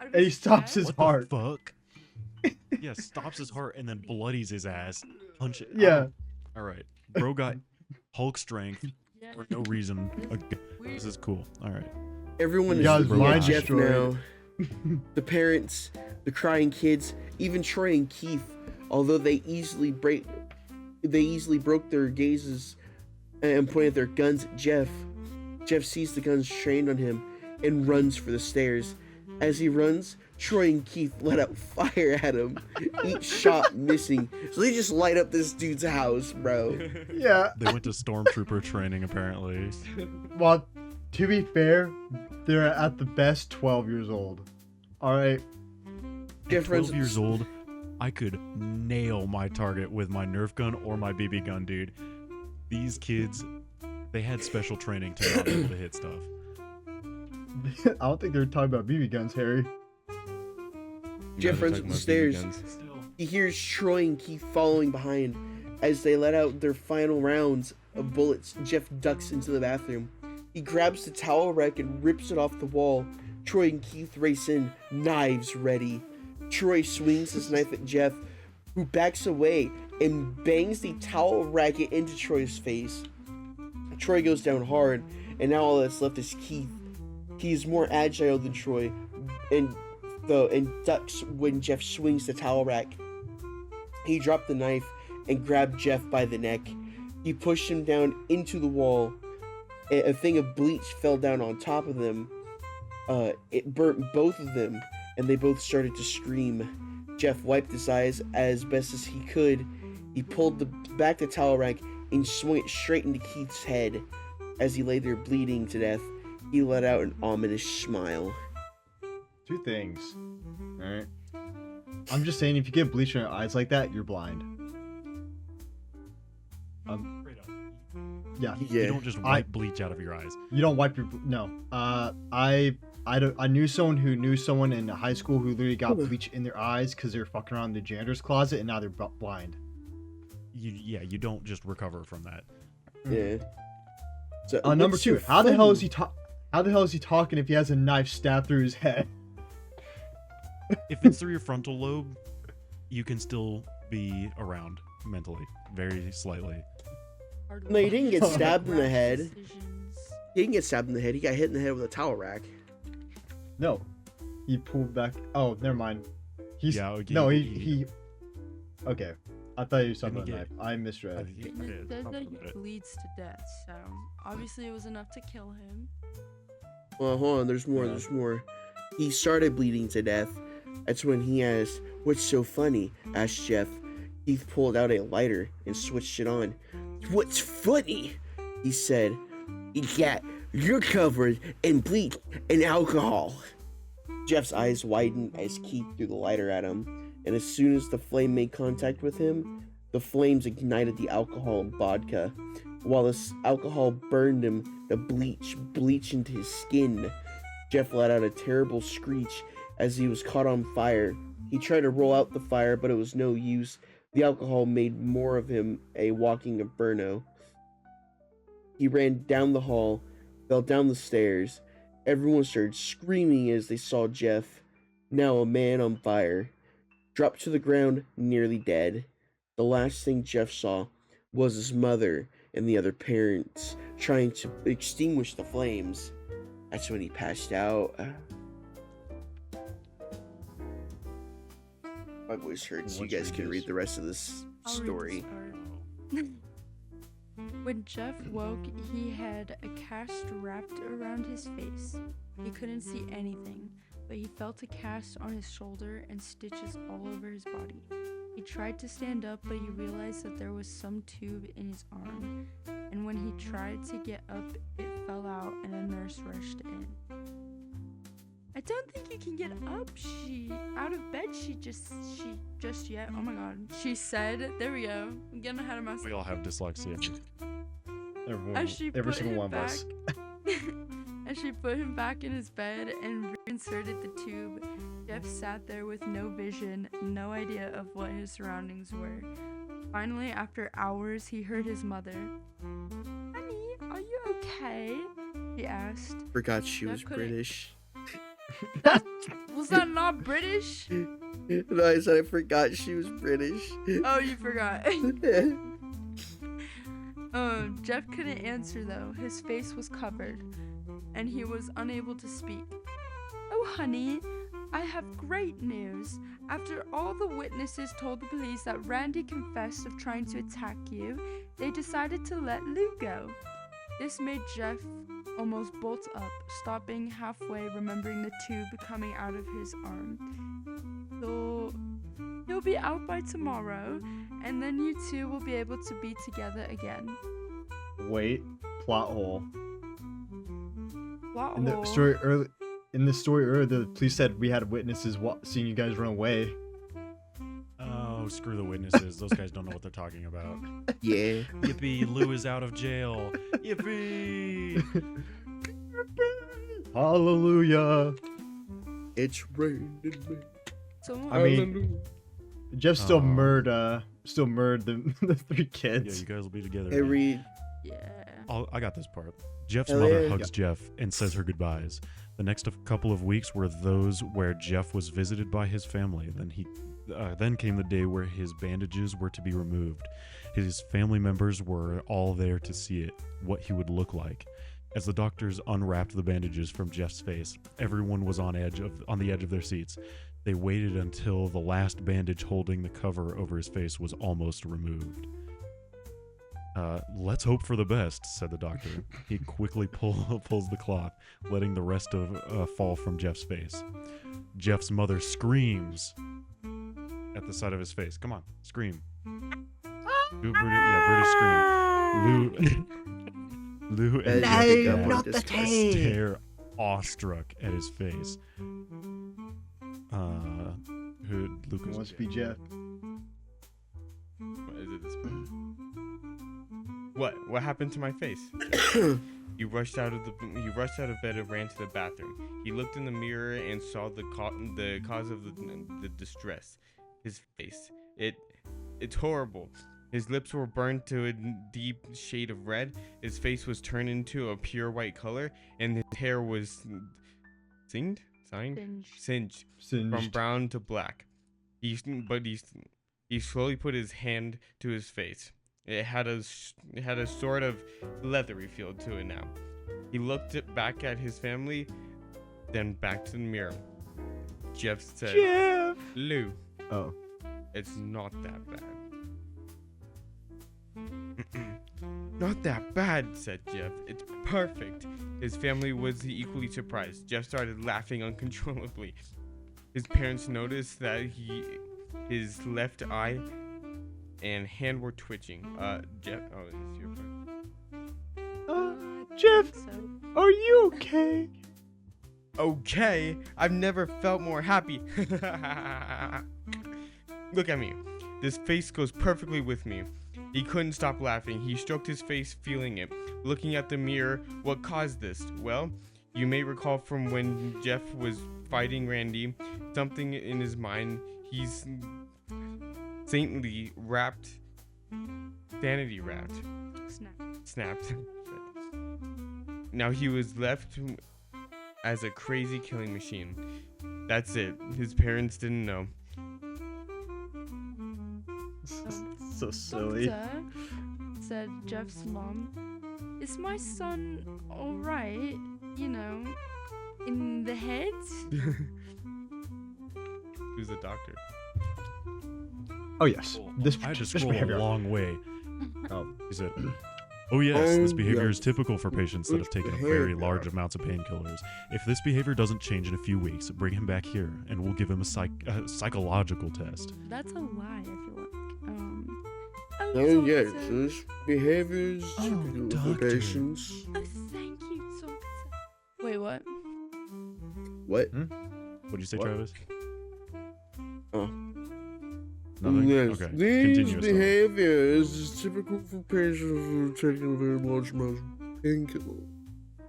And he stops his What heart. the fuck? Yeah, stops his heart and then bloodies his ass. Punch it. Yeah. All right. Bro got Hulk strength yeah. for no reason. Okay. This is cool. All right. Everyone You is guys looking at mind Jeff destroyed. now. The parents, the crying kids, even Troy and Keith, although they easily broke their gazes and pointed their guns at Jeff. Jeff sees the guns trained on him and runs for the stairs. As he runs, Troy and Keith let out fire at him, each shot missing. So they just light up this dude's house, bro. Yeah. They went to stormtrooper training apparently. Well, to be fair, they're at the best 12 years old. All right. At 12 years old, I could nail my target with my Nerf gun or my BB gun, dude. These kids, they had special training to not be able to hit stuff. I don't think they're talking about BB guns, Harry. Jeff runs up the stairs. He hears Troy and Keith following behind. As they let out their final rounds of bullets, Jeff ducks into the bathroom. He grabs the towel rack and rips it off the wall. Troy and Keith race in, knives ready. Troy swings his knife at Jeff, who backs away and bangs the towel racket into Troy's face. Troy goes down hard, and now all that's left is Keith. He is more agile than Troy, and ducks when Jeff swings the towel rack. He dropped the knife and grabbed Jeff by the neck. He pushed him down into the wall. A thing of bleach fell down on top of them. It burnt both of them, and they both started to scream. Jeff wiped his eyes as best as he could. He pulled back the towel rack and swung it straight into Keith's head. As he lay there bleeding to death, he let out an ominous smile. Two things. Alright. I'm just saying, if you get bleach in your eyes like that, you're blind. Yeah. You don't just wipe bleach out of your eyes. You don't wipe your... No. I knew someone who knew someone in high school who literally got bleach in their eyes because they were fucking around in the janitor's closet, and now they're blind. You don't just recover from that. Yeah. So, Number two, how the hell is he talking if he has a knife stabbed through his head? If it's through your frontal lobe, you can still be around mentally, very slightly. No, he didn't get stabbed in the head. He didn't get stabbed in the head. He got hit in the head with a towel rack. No. He pulled back. Oh, never mind. He. Okay. I thought you were talking about a knife. I misread. It says that he bleeds to death, so obviously it was enough to kill him. Well, hold on. There's more. Yeah. There's more. He started bleeding to death. That's when he asked, "What's so funny?" asked Jeff. Keith pulled out a lighter and switched it on. "What's funny?" he said. "Yeah, you're covered in bleach and alcohol." Jeff's eyes widened as Keith threw the lighter at him, and as soon as the flame made contact with him, the flames ignited the alcohol and vodka. While this alcohol burned him, the bleach into his skin. Jeff let out a terrible screech as he was caught on fire. He tried to roll out the fire, but it was no use. The alcohol made more of him a walking inferno. He ran down the hall, fell down the stairs. Everyone started screaming as they saw Jeff, now a man on fire, drop to the ground, nearly dead. The last thing Jeff saw was his mother and the other parents trying to extinguish the flames. That's when he passed out. My voice hurts. You guys can read the rest of this story. When Jeff woke, he had a cast wrapped around his face. He couldn't see anything, but he felt a cast on his shoulder and stitches all over his body. He tried to stand up, but he realized that there was some tube in his arm, and when he tried to get up, it fell out and a nurse rushed in. "I don't think you can get up, out of bed, she just yet. Oh my god. She said," there we go. I'm getting ahead of myself. We all have dyslexia. Every single one of us. As she put him back in his bed and reinserted the tube, Jeff sat there with no vision, no idea of what his surroundings were. Finally, after hours, he heard his mother. "Honey, are you okay?" he asked. Forgot she Jeff was couldn't- British. Was that not British? No, I said I forgot she was British. Oh, you forgot. Jeff couldn't answer though. His face was covered, and he was unable to speak. "Oh, honey, I have great news. After all the witnesses told the police that Randy confessed of trying to attack you, they decided to let Lou go." This made Jeff almost bolts up, stopping halfway, remembering the tube coming out of his arm. So he'll be out by tomorrow, and then you two will be able to be together again. Wait, plot hole. Plot In the hole. story earlier, the police said we had witnesses seeing you guys run away. Oh, screw the witnesses. Those guys don't know what they're talking about. Yeah. Yippee, Lou is out of jail. Yippee! Hallelujah. It's raining. Someone, I mean, Jeff still murdered the, the 3 Yeah, kids. you guys will be together. Hey, again. Reed. yeah. I got this part. Jeff's Hell mother yeah. hugs Jeff and says her goodbyes. The next couple of weeks were those where Jeff was visited by his family. Then came the day where his bandages were to be removed. His family members were all there to see it, what he would look like. As the doctors unwrapped the bandages from Jeff's face, everyone was on the edge of their seats. They waited until the last bandage holding the cover over his face was almost removed. Let's hope for the best, said the doctor. He quickly pulls the cloth, letting the rest fall from Jeff's face. Jeff's mother screams at the side of his face. Come on, scream. Do British scream. Lou and I think I No, want not this the guy. tape. stare awestruck at his face. Who Lucas? Must be Jeff. What is it this point? What happened to my face? He rushed out of bed and ran to the bathroom. He looked in the mirror and saw the cause of the distress. His face. It's horrible. His lips were burned to a deep shade of red. His face was turned into a pure white color, and his hair was singed singed from Singed. brown to black. He slowly put his hand to his face. It had a sort of leathery feel to it now. He looked back at his family, then back to the mirror. Jeff said, Jeff! "Lou, Oh. it's not that bad." "Not that bad," said Jeff. "It's perfect." His family was equally surprised. Jeff started laughing uncontrollably. His parents noticed that his left eye and hand were twitching. Jeff, oh, this is your part. Jeff, So, are you okay? Okay, I've never felt more happy. Look at me. This face goes perfectly with me. He couldn't stop laughing. He stroked his face, feeling it. Looking at the mirror, what caused this? Well, you may recall from when Jeff was fighting Randy, something in his mind, he's saintly sanity wrapped, snapped. Now he was left as a crazy killing machine. That's it. His parents didn't know. So silly. Doctor, said Jeff's mom, is my son alright? You know, in the head? Who's the doctor? Oh yes. This I had to this scroll a behavior. long way. Oh. He said, "Oh yes, this Oh, behavior yeah. is typical for patients that have taken very large amounts of painkillers. If this behavior doesn't change in a few weeks, bring him back here, and we'll give him a psychological test." That's a lie, I feel like. Oh, yes, doctor. this behaviors Oh, typical for doctor. patients. Oh, thank you, doctor. Wait, what? What? What'd you say, What? Travis? Oh. Nothing? Yes, Okay, these continue. Estella. behaviors is typical for patients who are taking very large amounts of painkiller.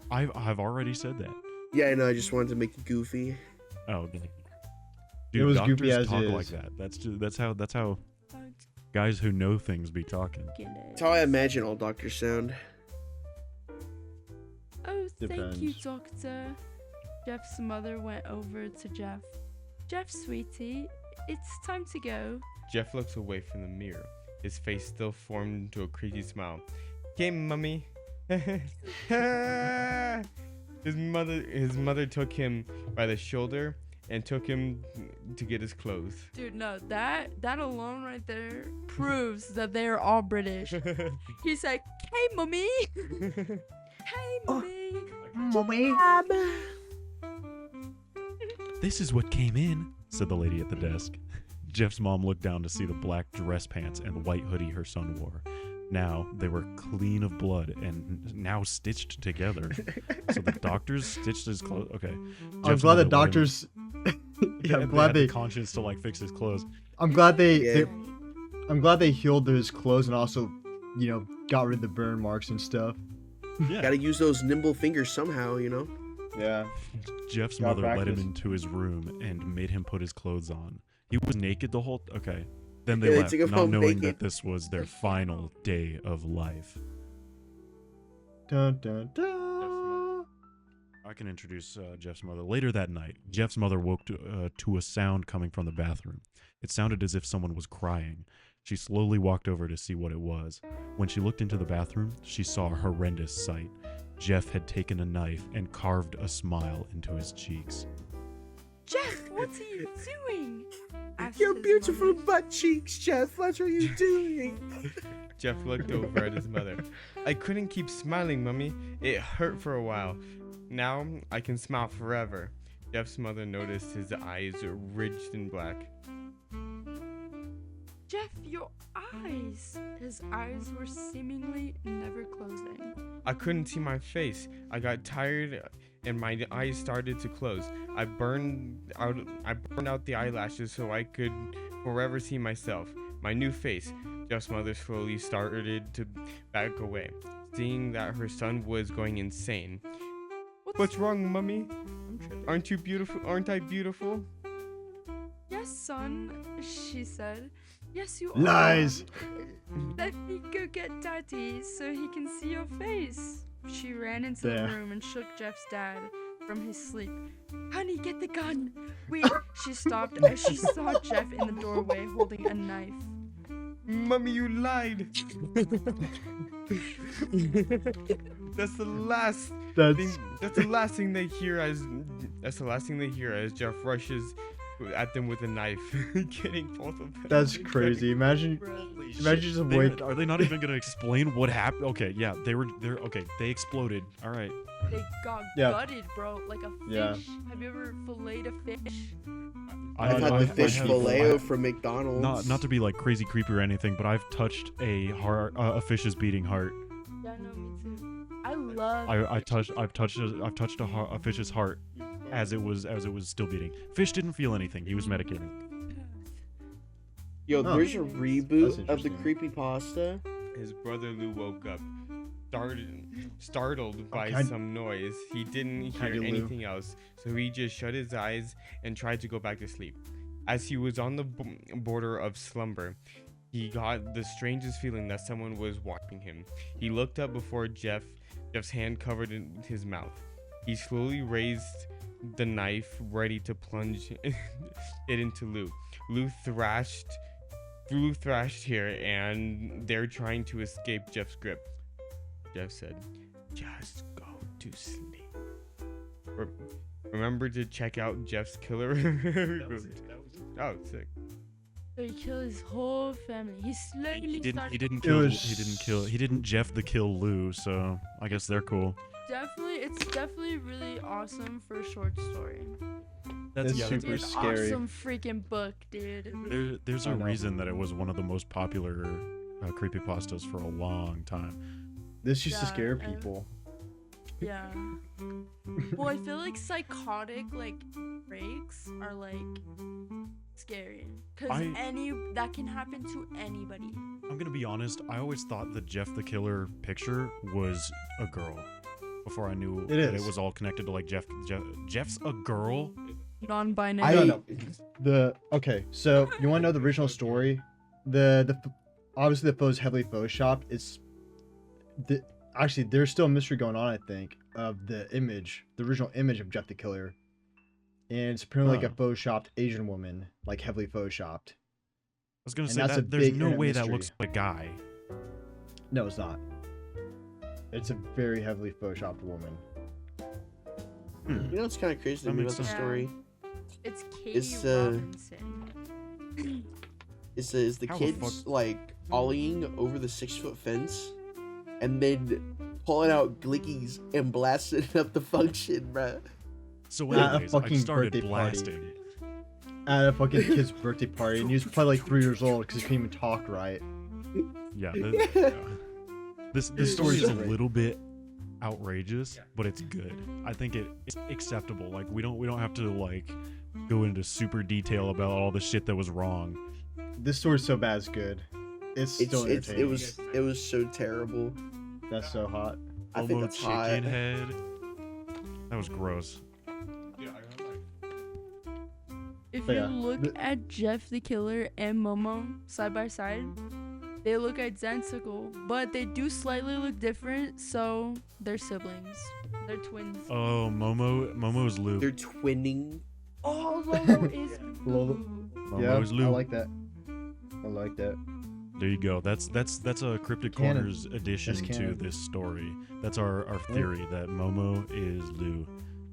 I've already said that. Yeah, I know. I just wanted to make it goofy. Oh, okay. It Dude, was doctors goofy as talk is. like that. That's how guys who know things be talking. That's how I imagine all doctors sound. Oh, thank you, Depends. doctor. Jeff's mother went over to Jeff. Jeff, sweetie, it's time to go. Jeff looks away from the mirror. His face still formed into a crazy smile. "Okay, mummy." His mother took him by the shoulder and took him to get his clothes. Dude, no, that alone right there proves that they are all British. He's like, hey, mummy. Hey, mummy. mommy. This is what came in, said the lady at the desk. Jeff's mom looked down to see the black dress pants and the white hoodie her son wore. Now they were clean of blood and now stitched together. So the doctors stitched his clothes. Okay. I'm Jeff's glad the mother let him- doctors. Yeah, I'm glad had the they. conscience to like fix his clothes. I'm glad Yeah. I'm glad they healed his clothes and also, got rid of the burn marks and stuff. Yeah. Gotta use those nimble fingers somehow, you know? Yeah. Jeff's Got mother led him practice. into his room and made him put his clothes on. He was naked the whole. Okay. Then they Yeah, they left, took him not home knowing naked. that this was their final day of life. Dun, dun, dun. I can introduce Jeff's mother. Later that night, Jeff's mother woke to a sound coming from the bathroom. It sounded as if someone was crying. She slowly walked over to see what it was. When she looked into the bathroom, she saw a horrendous sight. Jeff had taken a knife and carved a smile into his cheeks. Jeff, what's he doing? asked Your his beautiful mother. butt cheeks, Jeff. What are you doing? Jeff looked over at his mother. I couldn't keep smiling, Mummy. It hurt for a while. Now I can smile forever. Jeff's mother noticed his eyes ridged in black. Jeff, your eyes. His eyes were seemingly never closing. I couldn't see my face. I got tired and my eyes started to close. I burned out the eyelashes so I could forever see myself. My new face. Jeff's mother slowly started to back away, seeing that her son was going insane. What's wrong, Mummy? I'm tripping. Aren't you beautiful? Aren't I beautiful? Yes, son, she said. Yes, you Lies. are. Let me go get Daddy so he can see your face. She ran into the There. room and shook Jeff's dad from his sleep. Honey, get the gun. Wait, she stopped as she saw Jeff in the doorway holding a knife. Mummy, you lied. That's the last That's thing. That's the last thing they hear as. That's the last thing they hear as Jeff rushes at them with a knife, getting both of them. that's crazy. Imagine just wake. Are they not even gonna explain what happened? Okay, yeah, they're okay. They exploded. All right. They got Yeah. gutted, bro, like a fish. Yeah. Have you ever filleted a fish? I've no, had I- the fish have- filet from McDonald's. Not to be like crazy creepy or anything, but I've touched a fish's beating heart. Yeah, no, me too. I love. I've touched a fish's heart as it was still beating. Fish didn't feel anything. He was medicating. Yo, Oh. there's a That's reboot of the interesting. creepypasta. His brother Lou woke up, startled by Okay. some noise. He didn't hear Kinda Lou. anything else, so he just shut his eyes and tried to go back to sleep. As he was on the border of slumber, he got the strangest feeling that someone was watching him. He looked up before Jeff's hand covered in his mouth. He slowly raised the knife, ready to plunge it into Lou. Lou thrashed here, and they're trying to escape Jeff's grip. Jeff said, "Just go to sleep. Remember to check out Jeff's killer." Oh, sick. So he killed his whole family. He slowly He didn't started. he didn't Jeff the kill Lou, so I guess they're cool. It's definitely really awesome for a short story. That's yeah, super It's an scary. awesome freaking book, dude. There's I a know. reason that it was one of the most popular creepypastas for a long time. This used to Yeah, scare and- people. Yeah. Well, I feel like psychotic breaks are scary because that can happen to anybody. I'm gonna be honest. I always thought the Jeff the Killer picture was a girl before I knew It that is. it was all connected to Jeff's a girl. Non-binary. Okay, so you want to know the original story? Obviously the photo's heavily photoshopped. Actually there's still a mystery going on. I think of the original image of Jeff the Killer, and it's apparently like a photoshopped Asian woman, like heavily photoshopped. I was gonna And say that's a that there's big no internet way that mystery. looks like a guy. No, it's not. It's a very heavily photoshopped woman. You know what's kind of crazy to That me makes about the sense. story? It's Katie It's, Robinson. Is the How the kids fuck- like ollieing over the 6-foot fence, and then pulling out glickies and blasting up the function, bruh. So At a anyways, I fucking started birthday blasting party. it. At a fucking kid's birthday party, and he was probably like 3 years old because he couldn't even talk right. Yeah, this story is a Great. little bit outrageous, but it's good. I think it's acceptable. Like we don't have to like go into super detail about all the shit that was wrong. This story's so bad it's good. It's still entertaining. It was so terrible. That's so hot. I think Homo that's chicken hot. head. That was gross. If But you yeah, look at Jeff the Killer and Momo side by side, they look identical, but they do slightly look different, so they're siblings. They're twins. Oh, Momo's Lou. They're twinning. Oh, Lolo is Lolo. Lou. Yeah, Momo's Lou. I like that. I like that. There you go. That's a Cryptic Canon. Corners addition That's to canon. this story. That's our theory that Momo is Lou.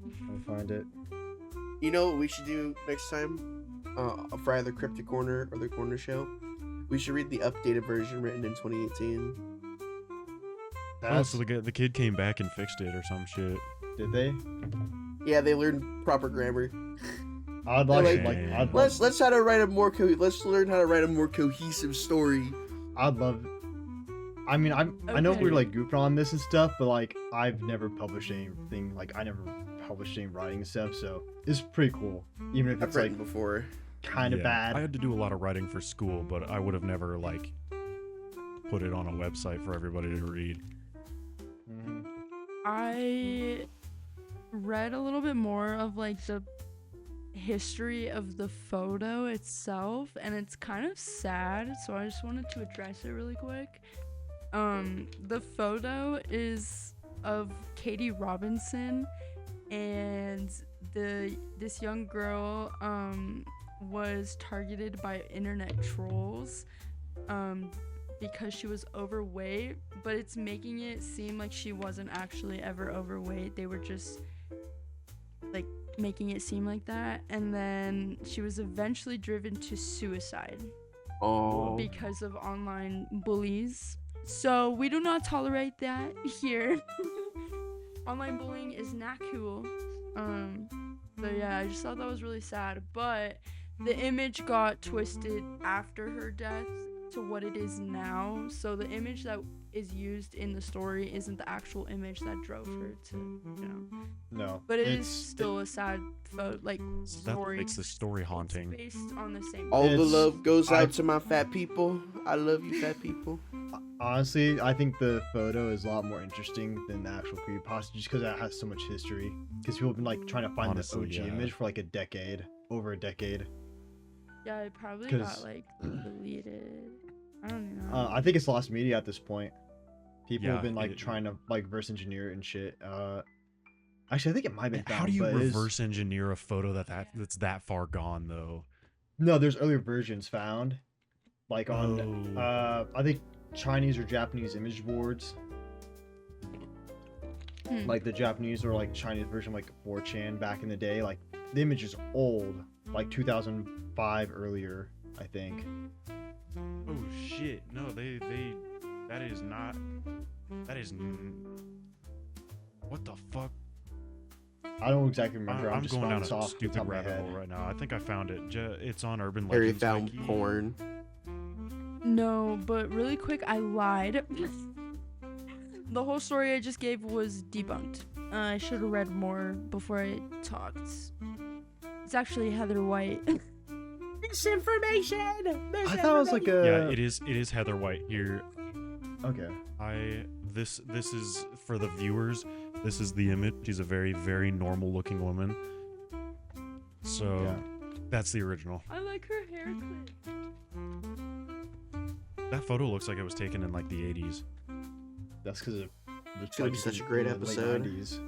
I find it. You know what we should do next time? For either Cryptic Corner or the Corner Show? We should read the updated version written in 2018. Oh, so the kid came back and fixed it or some shit. Did they? Yeah, they learned proper grammar. I'd like- I'd Let's how to write a more let's learn how to write a more cohesive story. I'd love. I mean, I know Okay. we're like goofing on this and stuff, but like I've never published anything. Like I never published any writing stuff, so it's pretty cool. Even if I've it's written like before. kind of Yeah, bad. I had to do a lot of writing for school, but I would have never like put it on a website for everybody to read. Mhm. I read a little bit more of like the history of the photo itself, and it's kind of sad, so I just wanted to address it really quick. The photo is of Katie Robinson, and this young girl was targeted by internet trolls because she was overweight, but it's making it seem like she wasn't actually ever overweight. They were just like making it seem like that, and then she was eventually driven to suicide Oh. because of online bullies. So we do not tolerate that here. Online bullying is not cool. So yeah, I just thought that was really sad. But the image got twisted after her death to what it is now. So the image that is used in the story isn't the actual image that drove her to, No, But it's still a sad photo, like So that story. makes the story haunting. It's based on the same. All the It's- love goes I- out to my fat people. I love you, fat people. honestly, I think the photo is a lot more interesting than the actual creepypasta, just because it has so much history. Because people have been like trying to find Honestly, the OG yeah. image for like over a decade. Yeah, it probably 'Cause- got like deleted. I don't know. I think it's lost media at this point. People Yeah, have been like it- trying to like reverse engineer it and shit. Actually, I think it might have been And found. how do you but it is- reverse engineer a photo that's that far gone though? No, there's earlier versions found, like on Oh. I think Chinese or Japanese image boards. Like the Japanese or like Chinese version, like 4chan back in the day. Like the image is old, like 2005 earlier, I think. Oh shit! No, they that is not. That is. What the fuck? I don't exactly remember. I'm just going down bouncing a off the top stupid of my rabbit head. hole right now. I think I found it. It's on Urban Harry Legends found Wiki. porn. No, but really quick, I lied. The whole story I just gave was debunked. I should have read more before I talked. It's actually Heather White. Misinformation. I thought it was like a. Yeah, it is Heather White here. Okay. This is for the viewers. This is the image. She's a very, very normal looking woman. So Yeah. that's the original. I like her haircut. That photo looks like it was taken in like the 80s. That's because it was gonna be probably such a great in the late episode. 90s.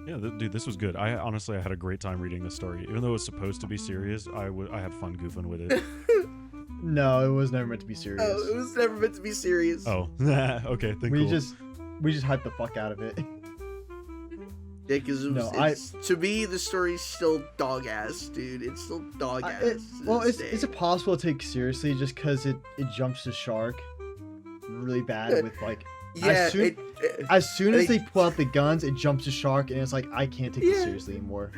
Yeah, dude, this was good. I honestly had a great time reading this story. Even though it was supposed to be serious, I had fun goofing with it. No, it was never meant to be serious. Oh, it was never meant to be serious. Oh, okay, then we cool. just hyped the fuck out of it. Yeah, because No, to me the story's still dog ass, dude. It's still dog ass. Is it possible to take seriously just because it jumps the shark? really bad with like. Yeah, As soon as they- they pull out the guns, it jumps a shark, and it's like I can't take this seriously anymore.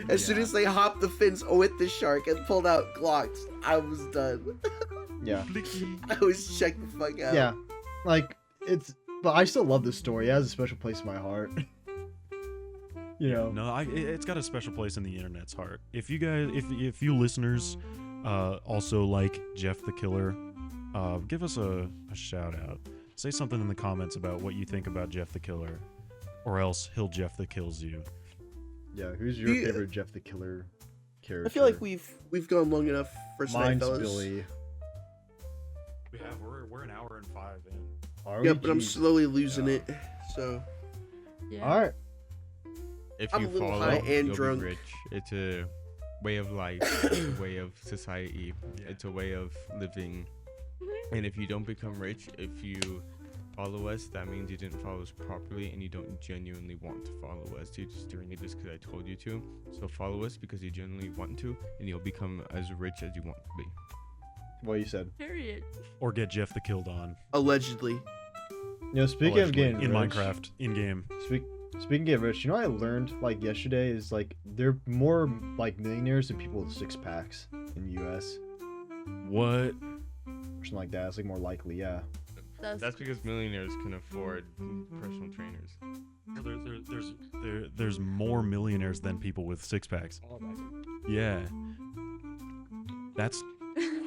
as soon as they hopped the fence with the shark and pulled out Glocks, I was done. Yeah, I was checked the fuck out. yeah, like it's. But I still love this story. It has a special place in my heart. You know. No, it's got a special place in the internet's heart. If you guys, if you listeners, also like Jeff the Killer, give us a shout out. Say something in the comments about what you think about Jeff the Killer, or else he'll Jeff the Kills you. Yeah, who's your favorite Jeff the Killer character? I feel like we've gone long enough for tonight, Mine's fellas. Billy. We have we're an hour and 5 in. Are Yeah, we? but I'm Jesus. slowly losing Yeah. it. So Yeah. All right. If I'm you a little follow, high and you'll drunk. be rich. It's a way of life. It's a way of society. It's a way of living. And if you don't become rich, if you follow us, that means you didn't follow us properly and you don't genuinely want to follow us. You're just doing it just because I told you to. So follow us because you genuinely want to, and you'll become as rich as you want to be. What you said. Period. Or get Jeff the Killed on. allegedly, You know, speaking of Allegedly, getting in rich, Minecraft, in game. Speaking of getting rich, you know what I learned like yesterday is like there are more like millionaires than people with 6-packs in the U.S. What? or something like that. It's like more likely, yeah. That's because millionaires can afford personal trainers. There's more millionaires than people with 6-packs. Yeah. That's.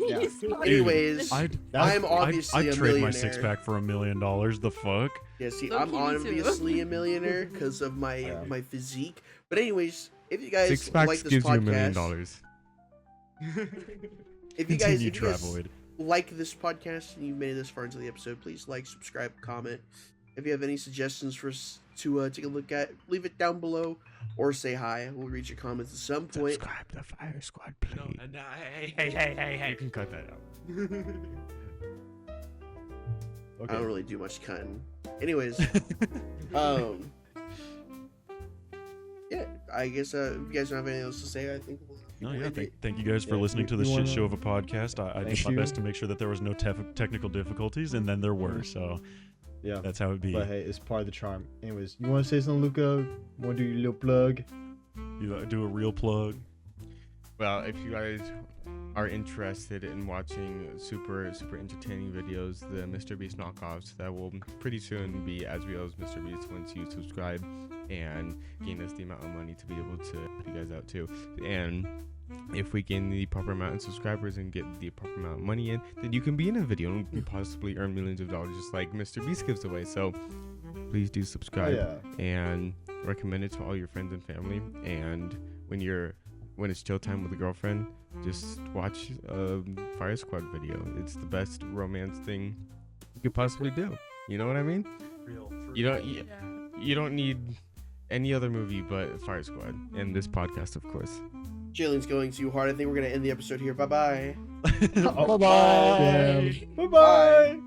Yeah. anyways, I'd I'm obviously a I'd trade my millionaire. 6-pack for $1 million. The fuck? yeah. See, Low-key, I'm me too. obviously a millionaire because of my Yeah. my physique. But anyways, if you guys 6 packs like this gives you $1 podcast, million. if you guys Travoid. like this podcast and you've made it this far into the episode, please like, subscribe, comment. If you have any suggestions for us to take a look at, leave it down below or say hi. We'll read your comments at some point. Subscribe to Fire Squad, please. No, hey. You can cut that out. I Okay. don't really do much cutting. Anyways, yeah, I guess if you guys don't have anything else to say, I think we'll No, yeah. end it. Thank you guys for Yeah, listening to we this shit wanna- show of a podcast. I did Thank my you. best to make sure that there was no technical difficulties, and then there were. So Yeah. that's how it be. But hey, it's part of the charm. Anyways, you want to say something, Luca? Want to do your little plug? You do a real plug. Well, if you guys are interested in watching super entertaining videos, the Mr. Beast knockoffs that will pretty soon be as real as Mr. Beast once you subscribe and gain us the amount of money to be able to help you guys out too. And if we gain the proper amount of subscribers and get the proper amount of money in, then you can be in a video and possibly earn millions of dollars just like Mr. Beast gives away. So please do Oh, subscribe yeah. and recommend it to all your friends and family. And when it's chill time with a girlfriend, just watch a Fire Squad video. It's the best romance thing you could possibly do. You know what I mean? You don't need any other movie but Fire Squad and this podcast, of course. Jalen's going too hard. I think we're gonna end the episode here. Bye bye. Bye-bye. Bye-bye.